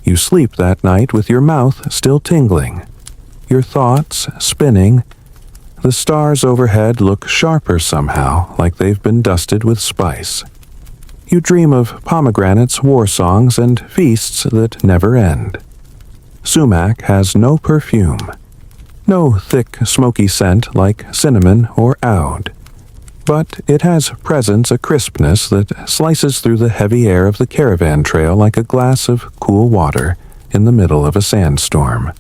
You sleep that night with your mouth still tingling, your thoughts spinning. The stars overhead look sharper somehow, like they've been dusted with spice. You dream of pomegranates, war songs, and feasts that never end. Sumac has no perfume. No thick, smoky scent like cinnamon or oud. But it has presence, a crispness that slices through the heavy air of the caravan trail like a glass of cool water in the middle of a sandstorm.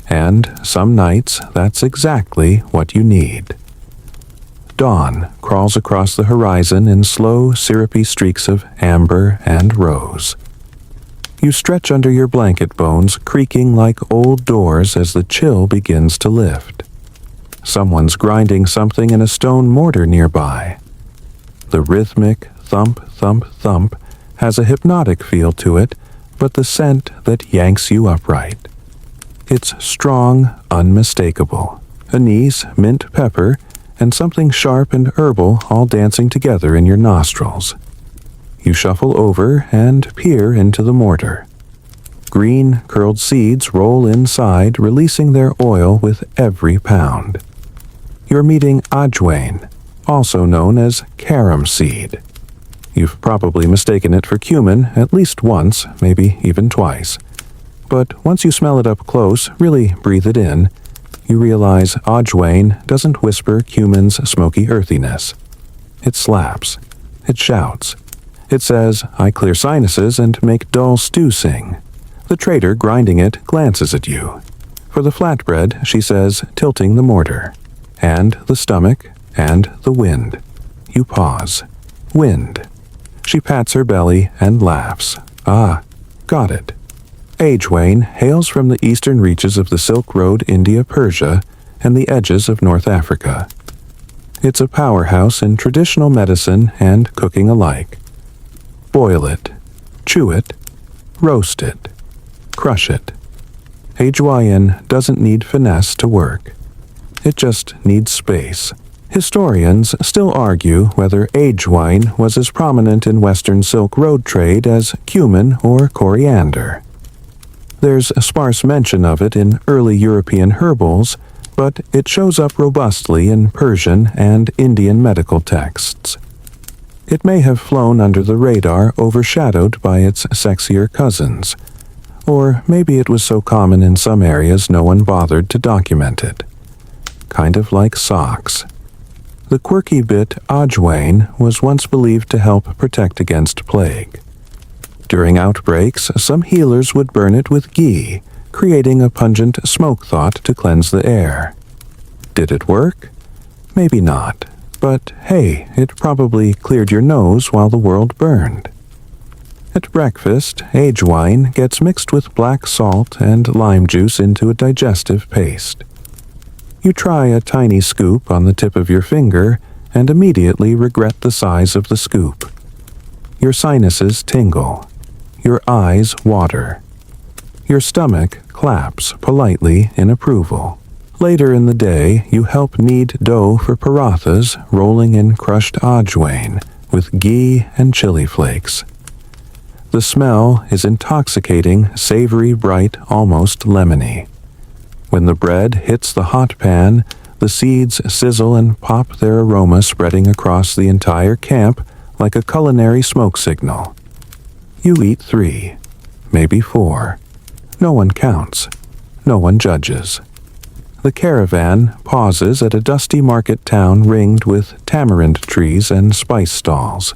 And some nights, that's exactly what you need. Dawn crawls across the horizon in slow, syrupy streaks of amber and rose. You stretch under your blanket bones, creaking like old doors as the chill begins to lift. Someone's grinding something in a stone mortar nearby. The rhythmic thump, thump, thump has a hypnotic feel to it, but the scent that yanks you upright. It's strong, unmistakable. Anise, mint, pepper, and something sharp and herbal all dancing together in your nostrils. You shuffle over and peer into the mortar. Green, curled seeds roll inside, releasing their oil with every pound. You're meeting ajwain, also known as carom seed. You've probably mistaken it for cumin at least once, maybe even twice. But once you smell it up close, really breathe it in, you realize Unwind doesn't whisper cumin's smoky earthiness. It slaps. It shouts. It says, "I clear sinuses and make dull stew sing." The trader grinding it glances at you. For the flatbread, she says, tilting the mortar. And the stomach, and the wind. You pause. Wind. She pats her belly and laughs. Ah, got it. Unwind hails from the eastern reaches of the Silk Road, India, Persia, and the edges of North Africa. It's a powerhouse in traditional medicine and cooking alike. Boil it, chew it, roast it, crush it. Unwind doesn't need finesse to work. It just needs space. Historians still argue whether Unwind was as prominent in Western Silk Road trade as cumin or coriander. There's a sparse mention of it in early European herbals, but it shows up robustly in Persian and Indian medical texts. It may have flown under the radar, overshadowed by its sexier cousins. Or maybe it was so common in some areas no one bothered to document it. Kind of like socks. The quirky bit Unwind was once believed to help protect against plague. During outbreaks, some healers would burn it with ghee, creating a pungent smoke thought to cleanse the air. Did it work? Maybe not. But hey, it probably cleared your nose while the world burned. At breakfast, Unwind gets mixed with black salt and lime juice into a digestive paste. You try a tiny scoop on the tip of your finger and immediately regret the size of the scoop. Your sinuses tingle. Your eyes water. Your stomach claps politely in approval. Later in the day, you help knead dough for parathas, rolling in crushed Unwind with ghee and chili flakes. The smell is intoxicating, savory, bright, almost lemony. When the bread hits the hot pan, the seeds sizzle and pop, their aroma spreading across the entire camp like a culinary smoke signal. You eat 3, maybe 4. No one counts. No one judges. The caravan pauses at a dusty market town ringed with tamarind trees and spice stalls.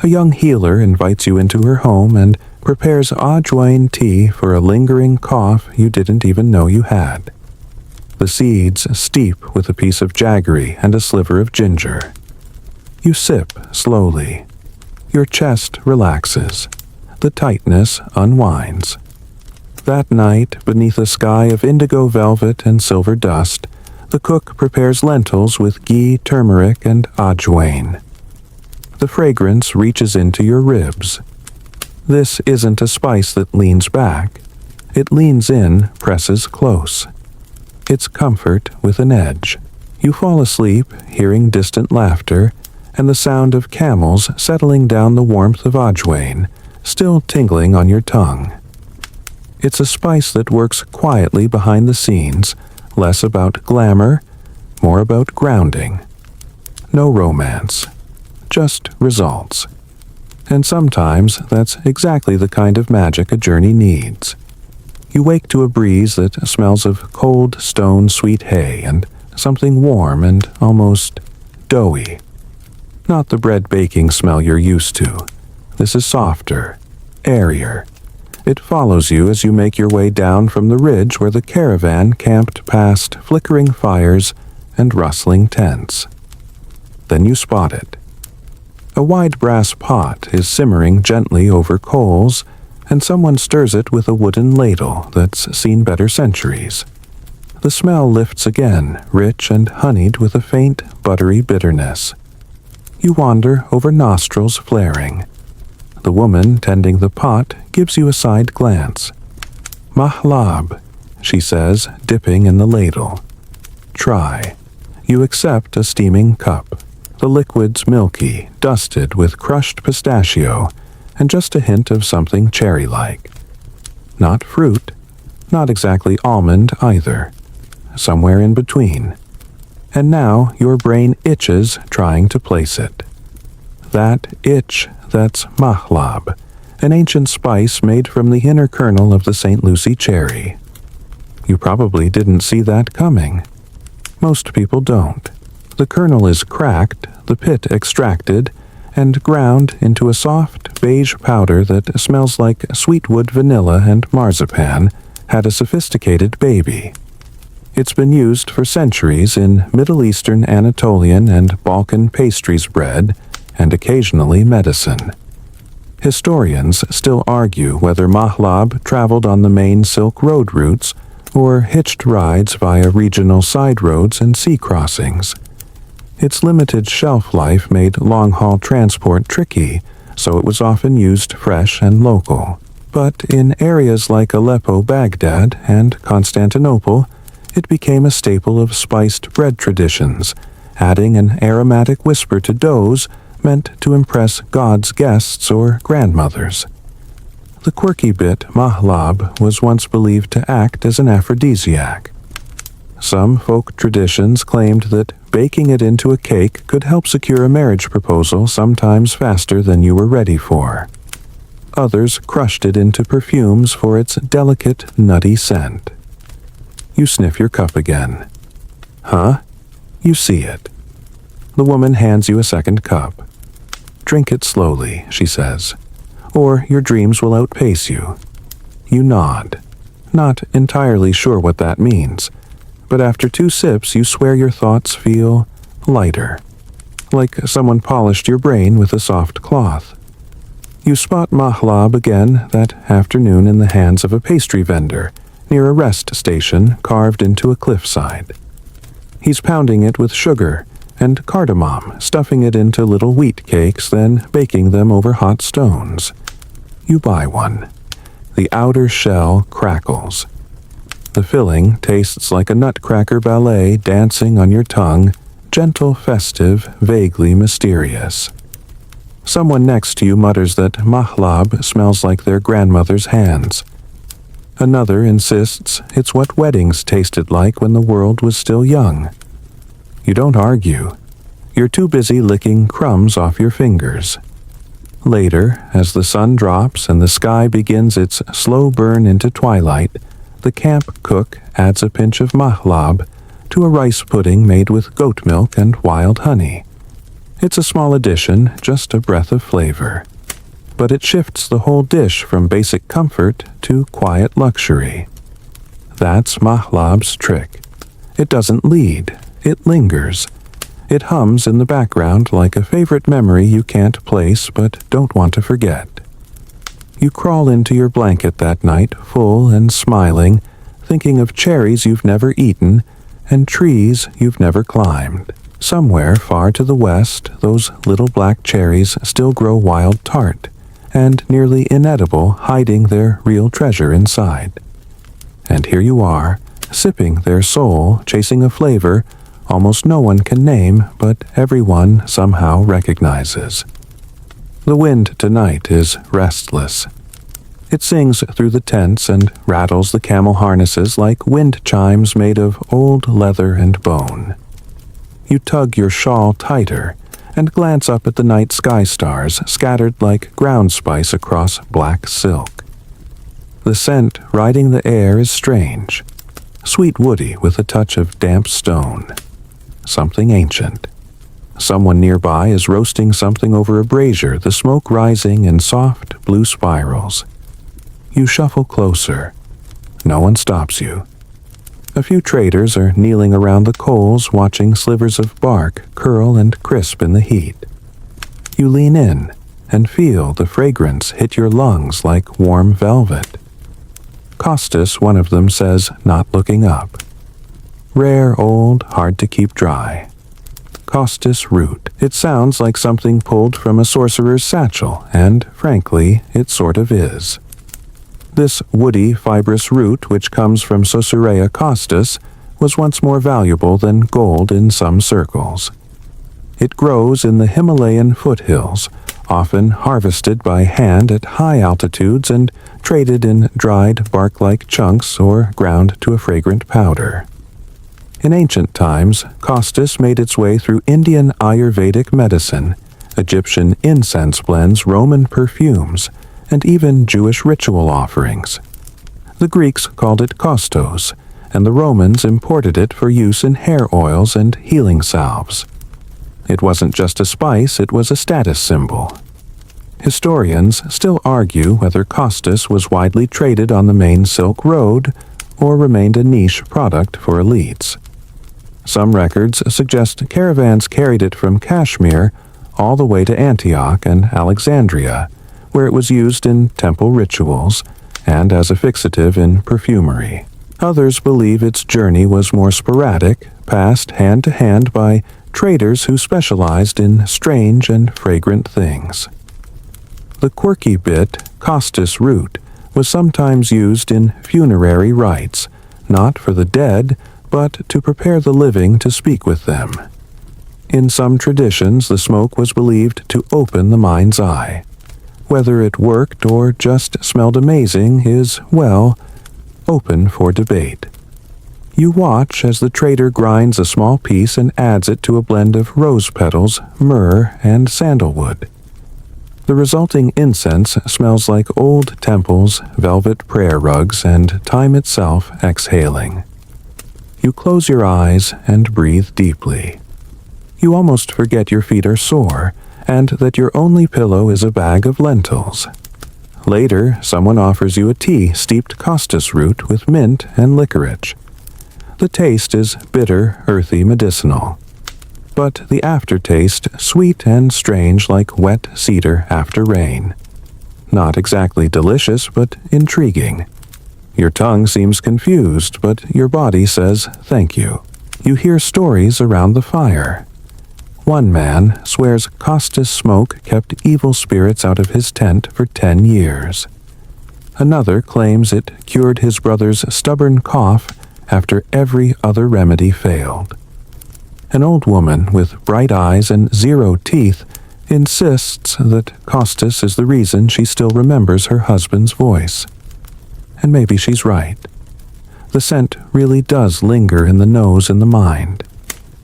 A young healer invites you into her home and prepares Unwind tea for a lingering cough you didn't even know you had. The seeds steep with a piece of jaggery and a sliver of ginger. You sip slowly. Your chest relaxes. The tightness unwinds. That night, beneath a sky of indigo velvet and silver dust, the cook prepares lentils with ghee, turmeric, and Unwind. The fragrance reaches into your ribs. This isn't a spice that leans back. It leans in, presses close. It's comfort with an edge. You fall asleep, hearing distant laughter, and the sound of camels settling down the warmth of Unwind, still tingling on your tongue. It's a spice that works quietly behind the scenes, less about glamour, more about grounding. No romance, just results. And sometimes that's exactly the kind of magic a journey needs. You wake to a breeze that smells of cold stone sweet hay and something warm and almost doughy. Not the bread baking smell you're used to. This is softer, airier. It follows you as you make your way down from the ridge where the caravan camped past flickering fires and rustling tents. Then you spot it. A wide brass pot is simmering gently over coals, and someone stirs it with a wooden ladle that's seen better centuries. The smell lifts again, rich and honeyed with a faint, buttery bitterness. You wander over nostrils flaring. The woman tending the pot gives you a side glance. "Mahlab," she says, dipping in the ladle. Try. You accept a steaming cup. The liquid's milky, dusted with crushed pistachio, and just a hint of something cherry-like. Not fruit, not exactly almond either. Somewhere in between. And now your brain itches trying to place it. That itch, that's mahlab, an ancient spice made from the inner kernel of the St. Lucie cherry. You probably didn't see that coming. Most people don't. The kernel is cracked, the pit extracted, and ground into a soft beige powder that smells like sweetwood vanilla and marzipan had a sophisticated baby. It's been used for centuries in Middle Eastern Anatolian and Balkan pastries bread, and occasionally medicine. Historians still argue whether mahlab traveled on the main Silk Road routes or hitched rides via regional side roads and sea crossings. Its limited shelf life made long-haul transport tricky, so it was often used fresh and local. But in areas like Aleppo, Baghdad, and Constantinople, it became a staple of spiced bread traditions, adding an aromatic whisper to doughs meant to impress God's guests or grandmothers. The quirky bit mahlab was once believed to act as an aphrodisiac. Some folk traditions claimed that baking it into a cake could help secure a marriage proposal sometimes faster than you were ready for. Others crushed it into perfumes for its delicate, nutty scent. You sniff your cup again. Huh? You see it. The woman hands you a second cup. Drink it slowly, she says, or your dreams will outpace you. You nod, not entirely sure what that means, but after 2 sips you swear your thoughts feel lighter, like someone polished your brain with a soft cloth. You spot mahlab again that afternoon in the hands of a pastry vendor near a rest station carved into a cliffside. He's pounding it with sugar and cardamom, stuffing it into little wheat cakes, then baking them over hot stones. You buy one. The outer shell crackles. The filling tastes like a nutcracker ballet dancing on your tongue, gentle, festive, vaguely mysterious. Someone next to you mutters that mahlab smells like their grandmother's hands. Another insists it's what weddings tasted like when the world was still young. You don't argue. You're too busy licking crumbs off your fingers. Later, as the sun drops and the sky begins its slow burn into twilight, the camp cook adds a pinch of mahlab to a rice pudding made with goat milk and wild honey. It's a small addition, just a breath of flavor. But it shifts the whole dish from basic comfort to quiet luxury. That's mahlab's trick. It doesn't lead, it lingers. It hums in the background like a favorite memory you can't place but don't want to forget. You crawl into your blanket that night, full and smiling, thinking of cherries you've never eaten and trees you've never climbed. Somewhere far to the west, those little black cherries still grow wild tart, and nearly inedible, hiding their real treasure inside. And here you are, sipping their soul, chasing a flavor almost no one can name, but everyone somehow recognizes. The wind tonight is restless. It sings through the tents and rattles the camel harnesses like wind chimes made of old leather and bone. You tug your shawl tighter and glance up at the night sky stars scattered like ground spice across black silk. The scent riding the air is strange, sweet woody with a touch of damp stone. Something ancient. Someone nearby is roasting something over a brazier, the smoke rising in soft blue spirals. You shuffle closer. No one stops you. A few traders are kneeling around the coals watching slivers of bark curl and crisp in the heat. You lean in and feel the fragrance hit your lungs like warm velvet. Costas, one of them, says, not looking up. Rare, old, hard to keep dry. Costas root. It sounds like something pulled from a sorcerer's satchel, and, frankly, it sort of is. This woody, fibrous root, which comes from Sosurea costus, was once more valuable than gold in some circles. It grows in the Himalayan foothills, often harvested by hand at high altitudes and traded in dried bark-like chunks or ground to a fragrant powder. In ancient times, costus made its way through Indian Ayurvedic medicine, Egyptian incense blends Roman perfumes, and even Jewish ritual offerings. The Greeks called it kostos, and the Romans imported it for use in hair oils and healing salves. It wasn't just a spice, it was a status symbol. Historians still argue whether costus was widely traded on the main Silk Road or remained a niche product for elites. Some records suggest caravans carried it from Kashmir all the way to Antioch and Alexandria, where it was used in temple rituals and as a fixative in perfumery. Others believe its journey was more sporadic, passed hand to hand by traders who specialized in strange and fragrant things. The quirky bit, costus root, was sometimes used in funerary rites, not for the dead, but to prepare the living to speak with them. In some traditions, the smoke was believed to open the mind's eye. Whether it worked or just smelled amazing is, well, open for debate. You watch as the trader grinds a small piece and adds it to a blend of rose petals, myrrh, and sandalwood. The resulting incense smells like old temples, velvet prayer rugs, and time itself exhaling. You close your eyes and breathe deeply. You almost forget your feet are sore, and that your only pillow is a bag of lentils. Later, someone offers you a tea steeped costus root with mint and licorice. The taste is bitter, earthy, medicinal. But the aftertaste, sweet and strange like wet cedar after rain. Not exactly delicious, but intriguing. Your tongue seems confused, but your body says thank you. You hear stories around the fire. One man swears costus smoke kept evil spirits out of his tent for 10 years. Another claims it cured his brother's stubborn cough after every other remedy failed. An old woman with bright eyes and 0 teeth insists that costus is the reason she still remembers her husband's voice. And maybe she's right. The scent really does linger in the nose and the mind.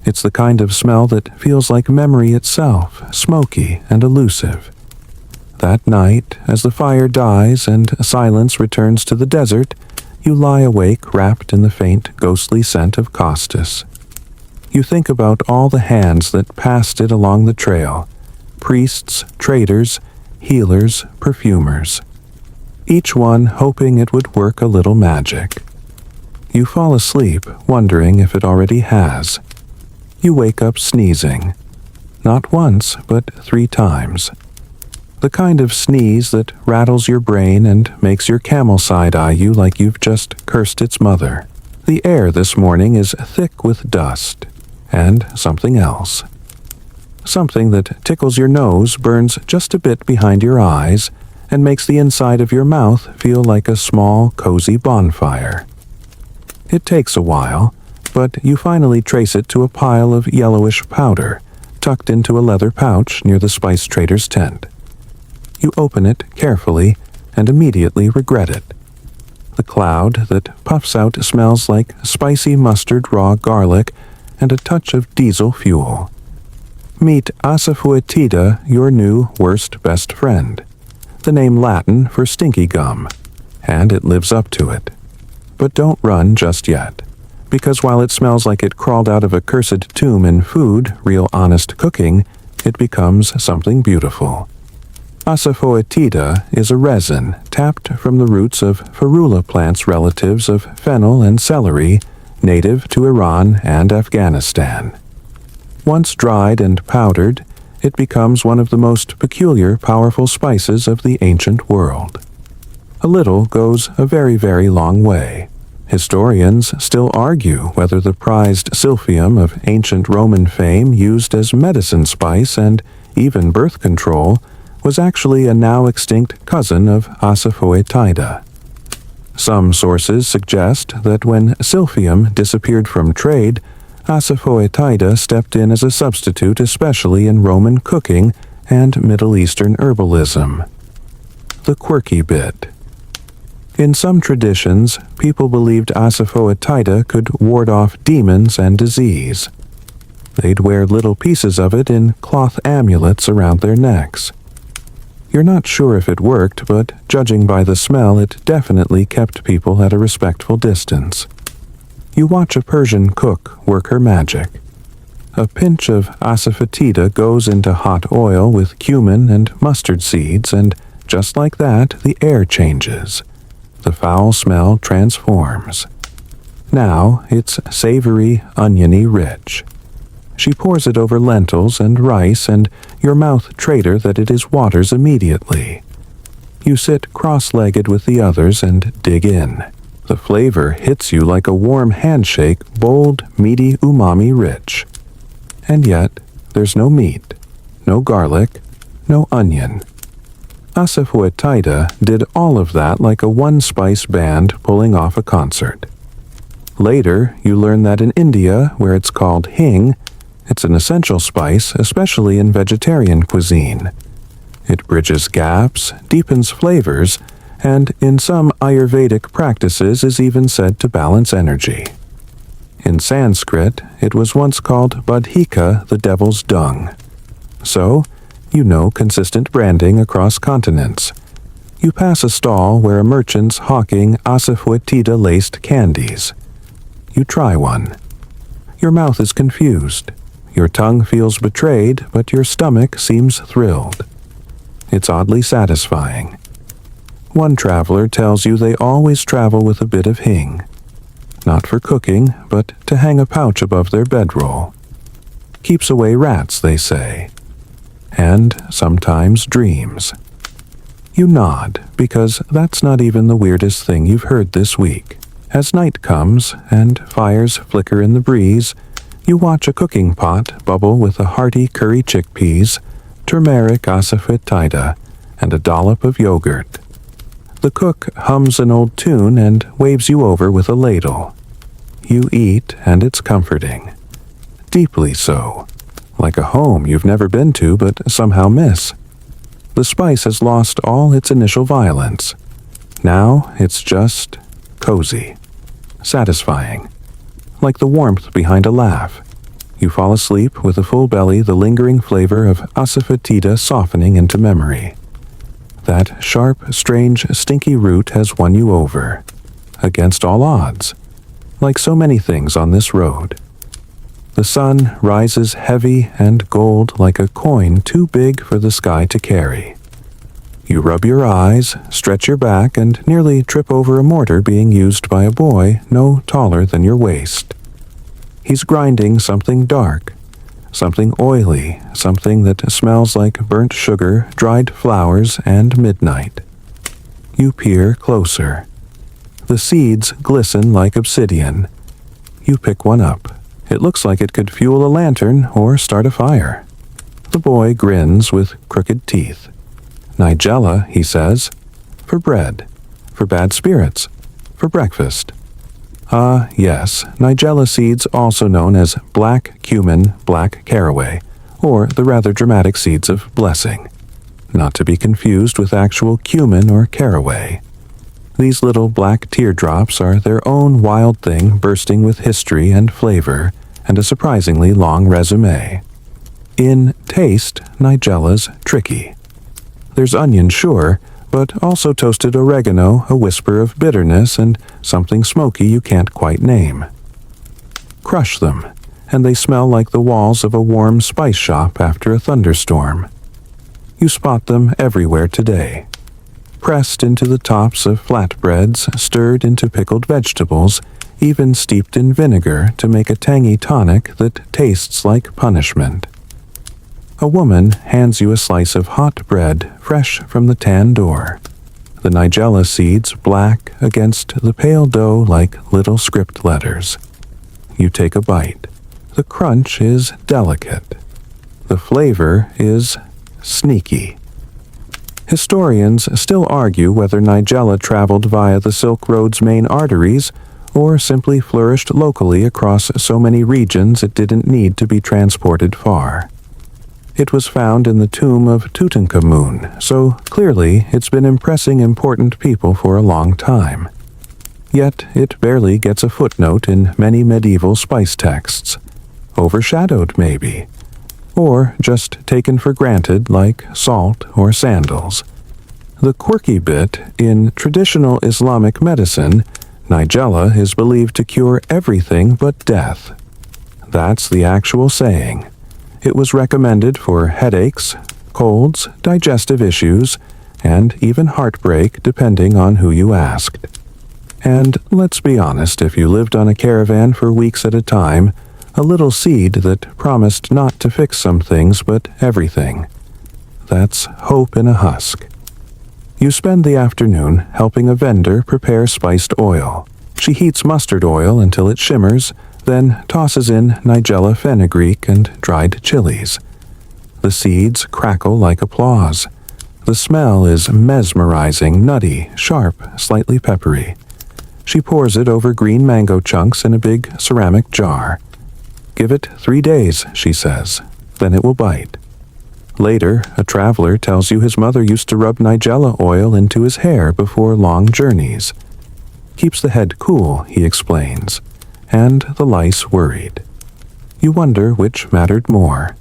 It's the kind of smell that feels like memory itself, smoky and elusive. That night, as the fire dies and silence returns to the desert, you lie awake wrapped in the faint, ghostly scent of costus. You think about all the hands that passed it along the trail, priests, traders, healers, perfumers. Each one hoping it would work a little magic. You fall asleep, wondering if it already has. You wake up sneezing. Not once, but 3 times. The kind of sneeze that rattles your brain and makes your camel side-eye you like you've just cursed its mother. The air this morning is thick with dust. And something else. Something that tickles your nose, burns just a bit behind your eyes, and makes the inside of your mouth feel like a small, cozy bonfire. It takes a while, but you finally trace it to a pile of yellowish powder, tucked into a leather pouch near the spice trader's tent. You open it carefully and immediately regret it. The cloud that puffs out smells like spicy mustard, raw garlic, and a touch of diesel fuel. Meet asafoetida, your new worst best friend. The name Latin for stinky gum, and it lives up to it. But don't run just yet, because while it smells like it crawled out of a cursed tomb in food, real honest cooking, it becomes something beautiful. Asafoetida is a resin tapped from the roots of ferula plants relatives of fennel and celery, native to Iran and Afghanistan. Once dried and powdered, it becomes one of the most peculiar, powerful spices of the ancient world. A little goes a very, very long way. Historians still argue whether the prized silphium of ancient Roman fame used as medicine spice and even birth control was actually a now extinct cousin of Asafoetida. Some sources suggest that when silphium disappeared from trade, Asafoetida stepped in as a substitute, especially in Roman cooking and Middle Eastern herbalism. The quirky bit. In some traditions, people believed Asafoetida could ward off demons and disease. They'd wear little pieces of it in cloth amulets around their necks. You're not sure if it worked, but judging by the smell, it definitely kept people at a respectful distance. You watch a Persian cook work her magic. A pinch of asafoetida goes into hot oil with cumin and mustard seeds, and just like that, the air changes. The foul smell transforms. Now it's savory, oniony rich. She pours it over lentils and rice, and your mouth traitor that it is waters immediately. You sit cross-legged with the others and dig in. The flavor hits you like a warm handshake, bold, meaty, umami-rich. And yet, there's no meat, no garlic, no onion. Asafoetida did all of that like a one-spice band pulling off a concert. Later, you learn that in India, where it's called hing, it's an essential spice, especially in vegetarian cuisine. It bridges gaps, deepens flavors, and in some Ayurvedic practices is even said to balance energy. In Sanskrit, it was once called badhika, the devil's dung. So, you know consistent branding across continents. You pass a stall where a merchant's hawking asafoetida-laced candies. You try one. Your mouth is confused. Your tongue feels betrayed, but your stomach seems thrilled. It's oddly satisfying. One traveler tells you they always travel with a bit of hing. Not for cooking, but to hang a pouch above their bedroll. Keeps away rats, they say. And sometimes dreams. You nod, because that's not even the weirdest thing you've heard this week. As night comes, and fires flicker in the breeze, you watch a cooking pot bubble with a hearty curry chickpeas, turmeric asafoetida, and a dollop of yogurt. The cook hums an old tune and waves you over with a ladle. You eat, and it's comforting. Deeply so. Like a home you've never been to but somehow miss. The spice has lost all its initial violence. Now it's just cozy. Satisfying. Like the warmth behind a laugh. You fall asleep with a full belly, the lingering flavor of asafoetida softening into memory. That sharp, strange, stinky root has won you over. Against all odds. Like so many things on this road. The sun rises heavy and gold like a coin too big for the sky to carry. You rub your eyes, stretch your back, and nearly trip over a mortar being used by a boy no taller than your waist. He's grinding something dark, something oily, something that smells like burnt sugar, dried flowers, and midnight. You peer closer. The seeds glisten like obsidian. You pick one up. It looks like it could fuel a lantern or start a fire. The boy grins with crooked teeth. Nigella, he says. For bread. For bad spirits. For breakfast. Ah, yes, Nigella seeds, also known as black cumin, black caraway, or the rather dramatic seeds of blessing. Not to be confused with actual cumin or caraway. These little black teardrops are their own wild thing bursting with history and flavor, and a surprisingly long resume. In taste, Nigella's tricky. There's onion, sure, but also toasted oregano, a whisper of bitterness, and something smoky you can't quite name. Crush them, and they smell like the walls of a warm spice shop after a thunderstorm. You spot them everywhere today. Pressed into the tops of flatbreads, stirred into pickled vegetables, even steeped in vinegar to make a tangy tonic that tastes like punishment. A woman hands you a slice of hot bread fresh from the tan door. The Nigella seeds black against the pale dough like little script letters. You take a bite. The crunch is delicate. The flavor is sneaky. Historians still argue whether Nigella traveled via the Silk Road's main arteries or simply flourished locally across so many regions it didn't need to be transported far. It was found in the tomb of Tutankhamun, so clearly it's been impressing important people for a long time. Yet it barely gets a footnote in many medieval spice texts. Overshadowed, maybe. or just taken for granted like salt or sandals. The quirky bit, in traditional Islamic medicine, nigella is believed to cure everything but death. That's the actual saying. It was recommended for headaches, colds, digestive issues, and even heartbreak depending on who you asked. And let's be honest, if you lived on a caravan for weeks at a time, a little seed that promised not to fix some things but everything. That's hope in a husk. You spend the afternoon helping a vendor prepare spiced oil. She heats mustard oil until it shimmers, then tosses in nigella fenugreek and dried chilies. The seeds crackle like applause. The smell is mesmerizing, nutty, sharp, slightly peppery. She pours it over green mango chunks in a big ceramic jar. Give it 3 days, she says, then it will bite. Later, a traveler tells you his mother used to rub nigella oil into his hair before long journeys. Keeps the head cool, he explains, and the lice worried. You wonder which mattered more.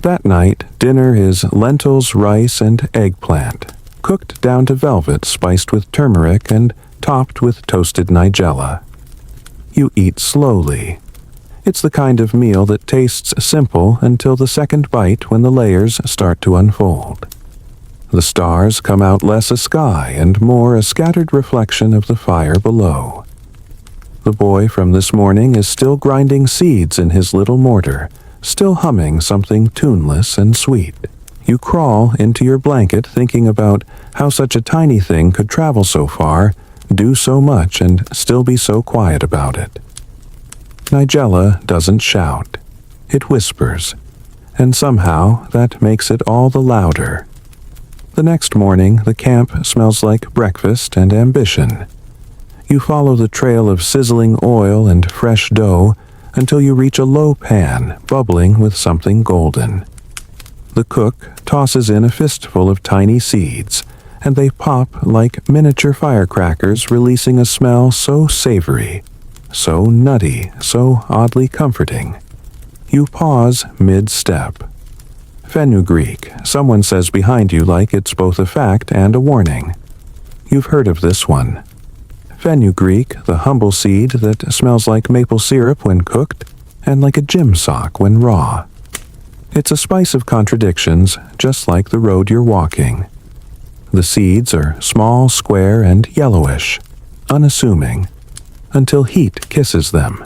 That night, dinner is lentils, rice, and eggplant, cooked down to velvet spiced with turmeric and topped with toasted nigella. You eat slowly. It's the kind of meal that tastes simple until the second bite when the layers start to unfold. The stars come out less a sky and more a scattered reflection of the fire below. The boy from this morning is still grinding seeds in his little mortar, still humming something tuneless and sweet. You crawl into your blanket thinking about how such a tiny thing could travel so far, do so much, and still be so quiet about it. Nigella doesn't shout. It whispers, and somehow that makes it all the louder. The next morning, the camp smells like breakfast and ambition. You follow the trail of sizzling oil and fresh dough until you reach a low pan bubbling with something golden. The cook tosses in a fistful of tiny seeds, and they pop like miniature firecrackers, releasing a smell so savory, so nutty, so oddly comforting. You pause mid-step. Fenugreek, someone says behind you like it's both a fact and a warning. You've heard of this one. Fenugreek, the humble seed that smells like maple syrup when cooked and like a gym sock when raw. It's a spice of contradictions, just like the road you're walking. The seeds are small, square, and yellowish, unassuming, until heat kisses them.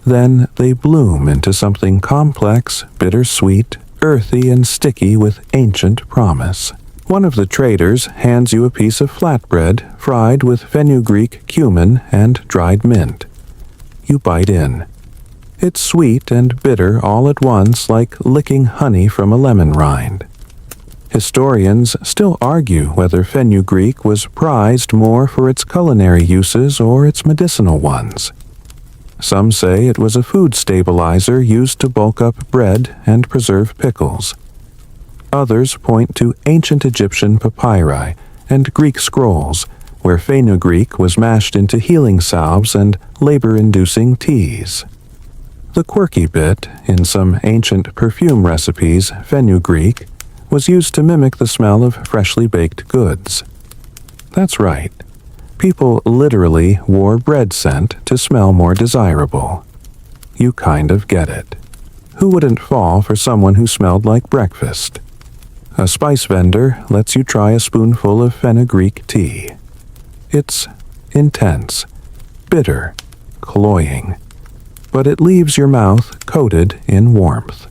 Then they bloom into something complex, bittersweet, earthy, and sticky with ancient promise. One of the traders hands you a piece of flatbread fried with fenugreek, cumin, and dried mint. You bite in. It's sweet and bitter all at once, like licking honey from a lemon rind. Historians still argue whether fenugreek was prized more for its culinary uses or its medicinal ones. Some say it was a food stabilizer used to bulk up bread and preserve pickles. Others point to ancient Egyptian papyri and Greek scrolls, where fenugreek was mashed into healing salves and labor-inducing teas. The quirky bit, in some ancient perfume recipes, fenugreek was used to mimic the smell of freshly baked goods. That's right. People literally wore bread scent to smell more desirable. You kind of get it. Who wouldn't fall for someone who smelled like breakfast? A spice vendor lets you try a spoonful of fenugreek tea. It's intense, bitter, cloying, but it leaves your mouth coated in warmth.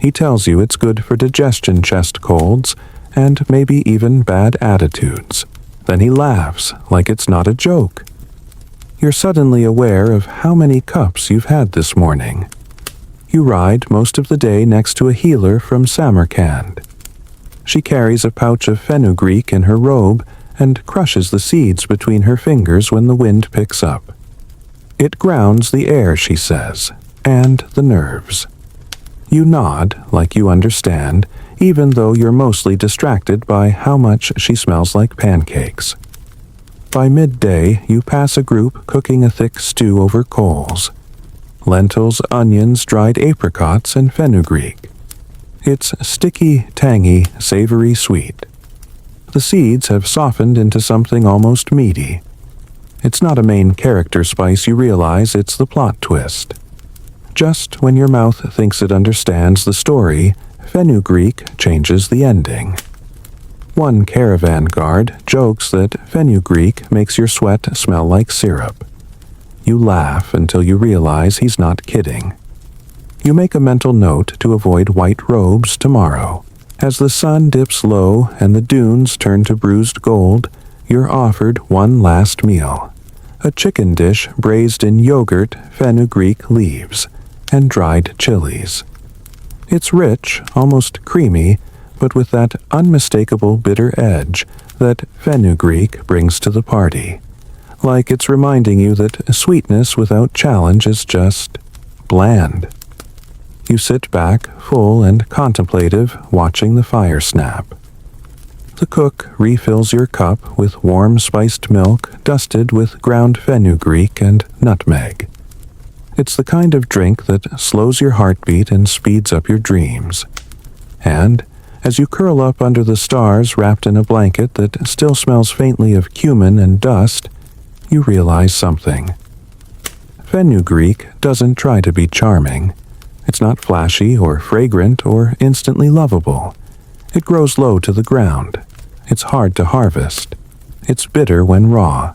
He tells you it's good for digestion, chest colds, and maybe even bad attitudes. Then he laughs like it's not a joke. You're suddenly aware of how many cups you've had this morning. You ride most of the day next to a healer from Samarkand. She carries a pouch of fenugreek in her robe and crushes the seeds between her fingers when the wind picks up. It grounds the air, she says, and the nerves. You nod like you understand, even though you're mostly distracted by how much she smells like pancakes. By midday, you pass a group cooking a thick stew over coals. Lentils, onions, dried apricots, and fenugreek. It's sticky, tangy, savory sweet. The seeds have softened into something almost meaty. It's not a main character spice you realize, it's the plot twist. Just when your mouth thinks it understands the story, fenugreek changes the ending. One caravan guard jokes that fenugreek makes your sweat smell like syrup. You laugh until you realize he's not kidding. You make a mental note to avoid white robes tomorrow. As the sun dips low and the dunes turn to bruised gold, you're offered one last meal. A chicken dish braised in yogurt, fenugreek leaves, and dried chilies. It's rich, almost creamy, but with that unmistakable bitter edge that fenugreek brings to the party. Like it's reminding you that sweetness without challenge is just bland. You sit back, full and contemplative, watching the fire snap. The cook refills your cup with warm spiced milk dusted with ground fenugreek and nutmeg. It's the kind of drink that slows your heartbeat and speeds up your dreams. And as you curl up under the stars wrapped in a blanket that still smells faintly of cumin and dust, you realize something. Fenugreek doesn't try to be charming. It's not flashy or fragrant or instantly lovable. It grows low to the ground. It's hard to harvest. It's bitter when raw.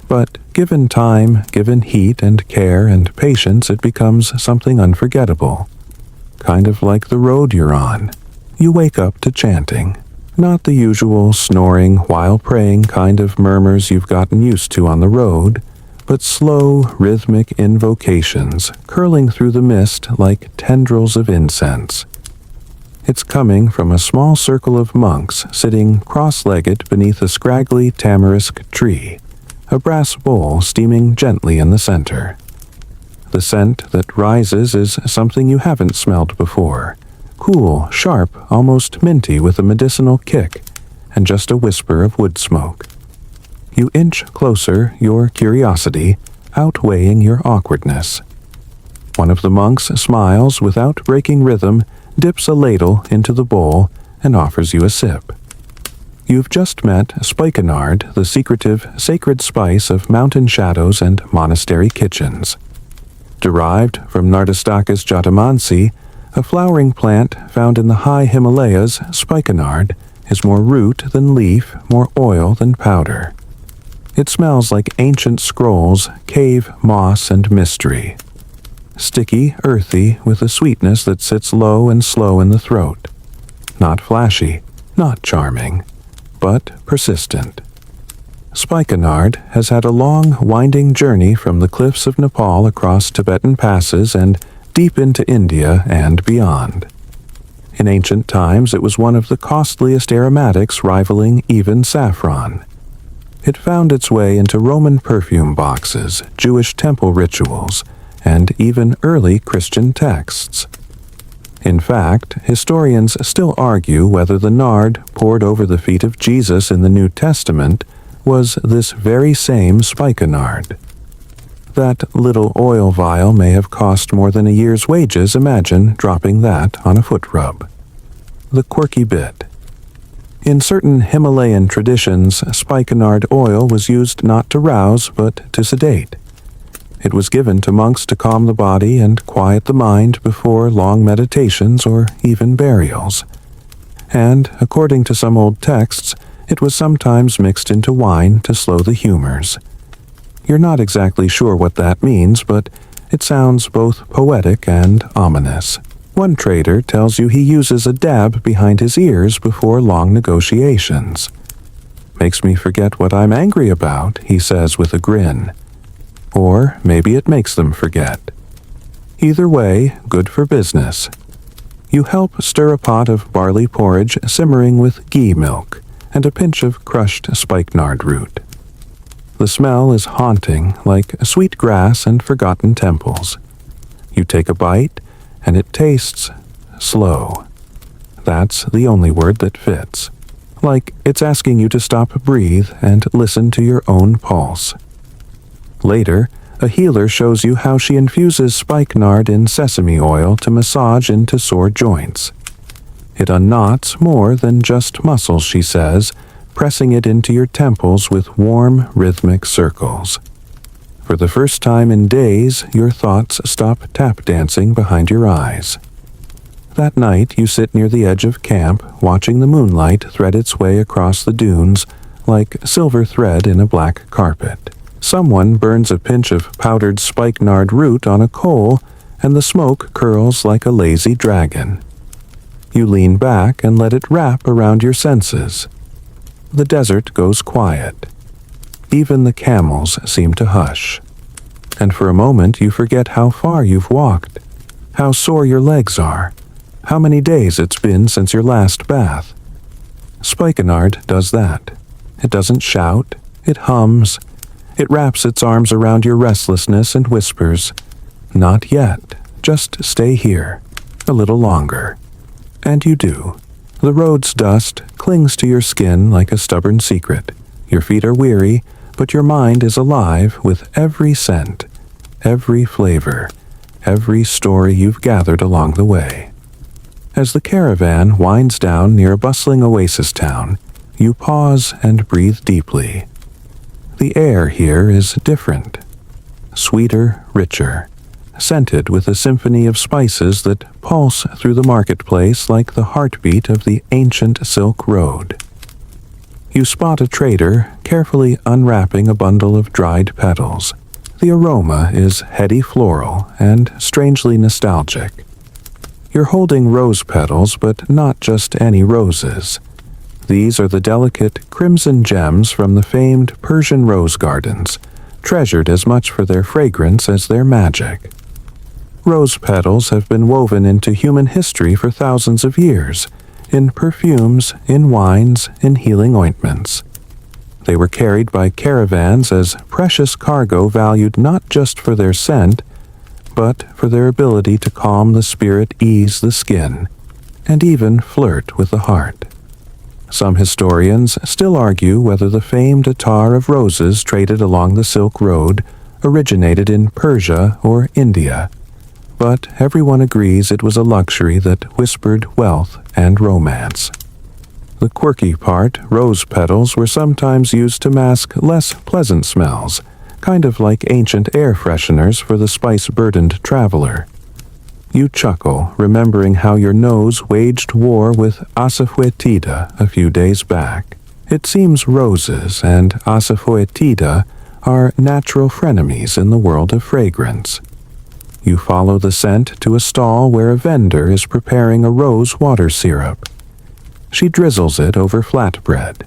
But given time, given heat and care and patience, it becomes something unforgettable. Kind of like the road you're on. You wake up to chanting. Not the usual snoring while praying kind of murmurs you've gotten used to on the road, but slow, rhythmic invocations curling through the mist like tendrils of incense. It's coming from a small circle of monks sitting cross-legged beneath a scraggly tamarisk tree, a brass bowl steaming gently in the center. The scent that rises is something you haven't smelled before. Cool, sharp, almost minty with a medicinal kick, and just a whisper of wood smoke. You inch closer, your curiosity outweighing your awkwardness. One of the monks smiles without breaking rhythm, dips a ladle into the bowl, and offers you a sip. You've just met spikenard, the secretive, sacred spice of mountain shadows and monastery kitchens. Derived from Nardistachys jatamansi, a flowering plant found in the high Himalayas, spikenard is more root than leaf, more oil than powder. It smells like ancient scrolls, cave moss, and mystery. Sticky, earthy, with a sweetness that sits low and slow in the throat. Not flashy, not charming, but persistent. Spikenard has had a long, winding journey from the cliffs of Nepal across Tibetan passes and deep into India and beyond. In ancient times, it was one of the costliest aromatics, rivaling even saffron. It found its way into Roman perfume boxes, Jewish temple rituals, and even early Christian texts. In fact, historians still argue whether the nard poured over the feet of Jesus in the New Testament was this very same spikenard. That little oil vial may have cost more than a year's wages. Imagine dropping that on a foot rub. The quirky bit. In certain Himalayan traditions, spikenard oil was used not to rouse, but to sedate. It was given to monks to calm the body and quiet the mind before long meditations or even burials. And, according to some old texts, it was sometimes mixed into wine to slow the humors. You're not exactly sure what that means, but it sounds both poetic and ominous. One trader tells you he uses a dab behind his ears before long negotiations. "Makes me forget what I'm angry about," he says with a grin. Or maybe it makes them forget. Either way, good for business. You help stir a pot of barley porridge simmering with ghee milk and a pinch of crushed spikenard root. The smell is haunting, like sweet grass and forgotten temples. You take a bite, and it tastes slow. That's the only word that fits. Like it's asking you to stop, breathe, and listen to your own pulse. Later, a healer shows you how she infuses spikenard in sesame oil to massage into sore joints. It unknots more than just muscles, she says, pressing it into your temples with warm, rhythmic circles. For the first time in days, your thoughts stop tap dancing behind your eyes. That night, you sit near the edge of camp, watching the moonlight thread its way across the dunes like silver thread in a black carpet. Someone burns a pinch of powdered spikenard root on a coal, and the smoke curls like a lazy dragon. You lean back and let it wrap around your senses. The desert goes quiet. Even the camels seem to hush. And for a moment you forget how far you've walked, how sore your legs are, how many days it's been since your last bath. Spikenard does that. It doesn't shout, it hums. It wraps its arms around your restlessness and whispers, "Not yet, just stay here, a little longer." And you do. The road's dust clings to your skin like a stubborn secret. Your feet are weary, but your mind is alive with every scent, every flavor, every story you've gathered along the way. As the caravan winds down near a bustling oasis town, you pause and breathe deeply. The air here is different, sweeter, richer, scented with a symphony of spices that pulse through the marketplace like the heartbeat of the ancient Silk Road. You spot a trader carefully unwrapping a bundle of dried petals. The aroma is heady floral and strangely nostalgic. You're holding rose petals, but not just any roses. These are the delicate crimson gems from the famed Persian rose gardens, treasured as much for their fragrance as their magic. Rose petals have been woven into human history for thousands of years, in perfumes, in wines, in healing ointments. They were carried by caravans as precious cargo valued not just for their scent, but for their ability to calm the spirit, ease the skin, and even flirt with the heart. Some historians still argue whether the famed attar of roses traded along the Silk Road originated in Persia or India, but everyone agrees it was a luxury that whispered wealth and romance. The quirky part, rose petals were sometimes used to mask less pleasant smells, kind of like ancient air fresheners for the spice-burdened traveler. You chuckle, remembering how your nose waged war with asafoetida a few days back. It seems roses and asafoetida are natural frenemies in the world of fragrance. You follow the scent to a stall where a vendor is preparing a rose water syrup. She drizzles it over flatbread,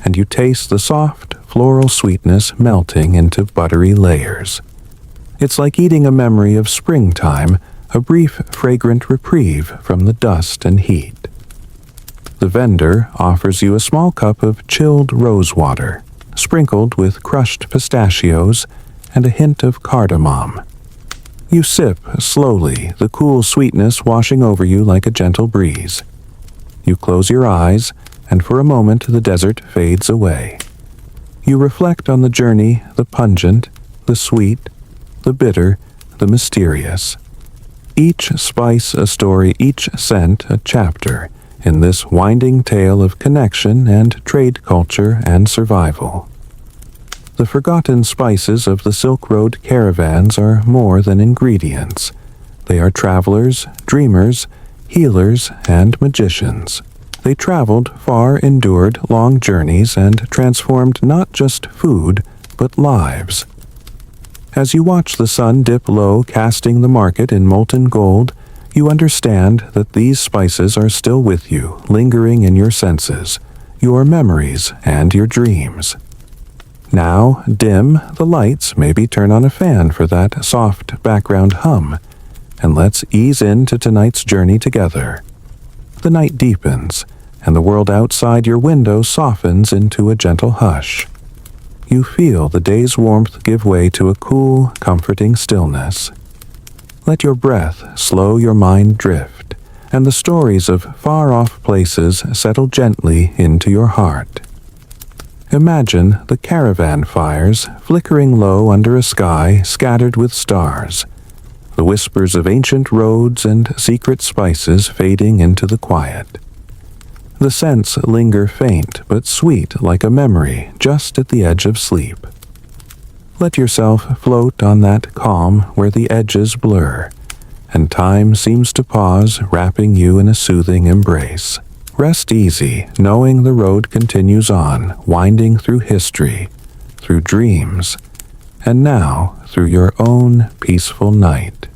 and you taste the soft, floral sweetness melting into buttery layers. It's like eating a memory of springtime, a brief, fragrant reprieve from the dust and heat. The vendor offers you a small cup of chilled rose water, sprinkled with crushed pistachios and a hint of cardamom. You sip slowly, the cool sweetness washing over you like a gentle breeze. You close your eyes, and for a moment the desert fades away. You reflect on the journey, the pungent, the sweet, the bitter, the mysterious. Each spice a story, each scent a chapter in this winding tale of connection and trade culture and survival. The forgotten spices of the Silk Road caravans are more than ingredients. They are travelers, dreamers, healers, and magicians. They traveled far, endured long journeys, and transformed not just food, but lives. As you watch the sun dip low, casting the market in molten gold, you understand that these spices are still with you, lingering in your senses, your memories, and your dreams. Now, dim the lights, maybe turn on a fan for that soft background hum, and let's ease into tonight's journey together. The night deepens, and the world outside your window softens into a gentle hush. You feel the day's warmth give way to a cool, comforting stillness. Let your breath slow your mind drift, and the stories of far-off places settle gently into your heart. Imagine the caravan fires flickering low under a sky scattered with stars, the whispers of ancient roads and secret spices fading into the quiet. The scents linger faint but sweet like a memory just at the edge of sleep. Let yourself float on that calm where the edges blur, and time seems to pause, wrapping you in a soothing embrace. Rest easy, knowing the road continues on, winding through history, through dreams, and now through your own peaceful night.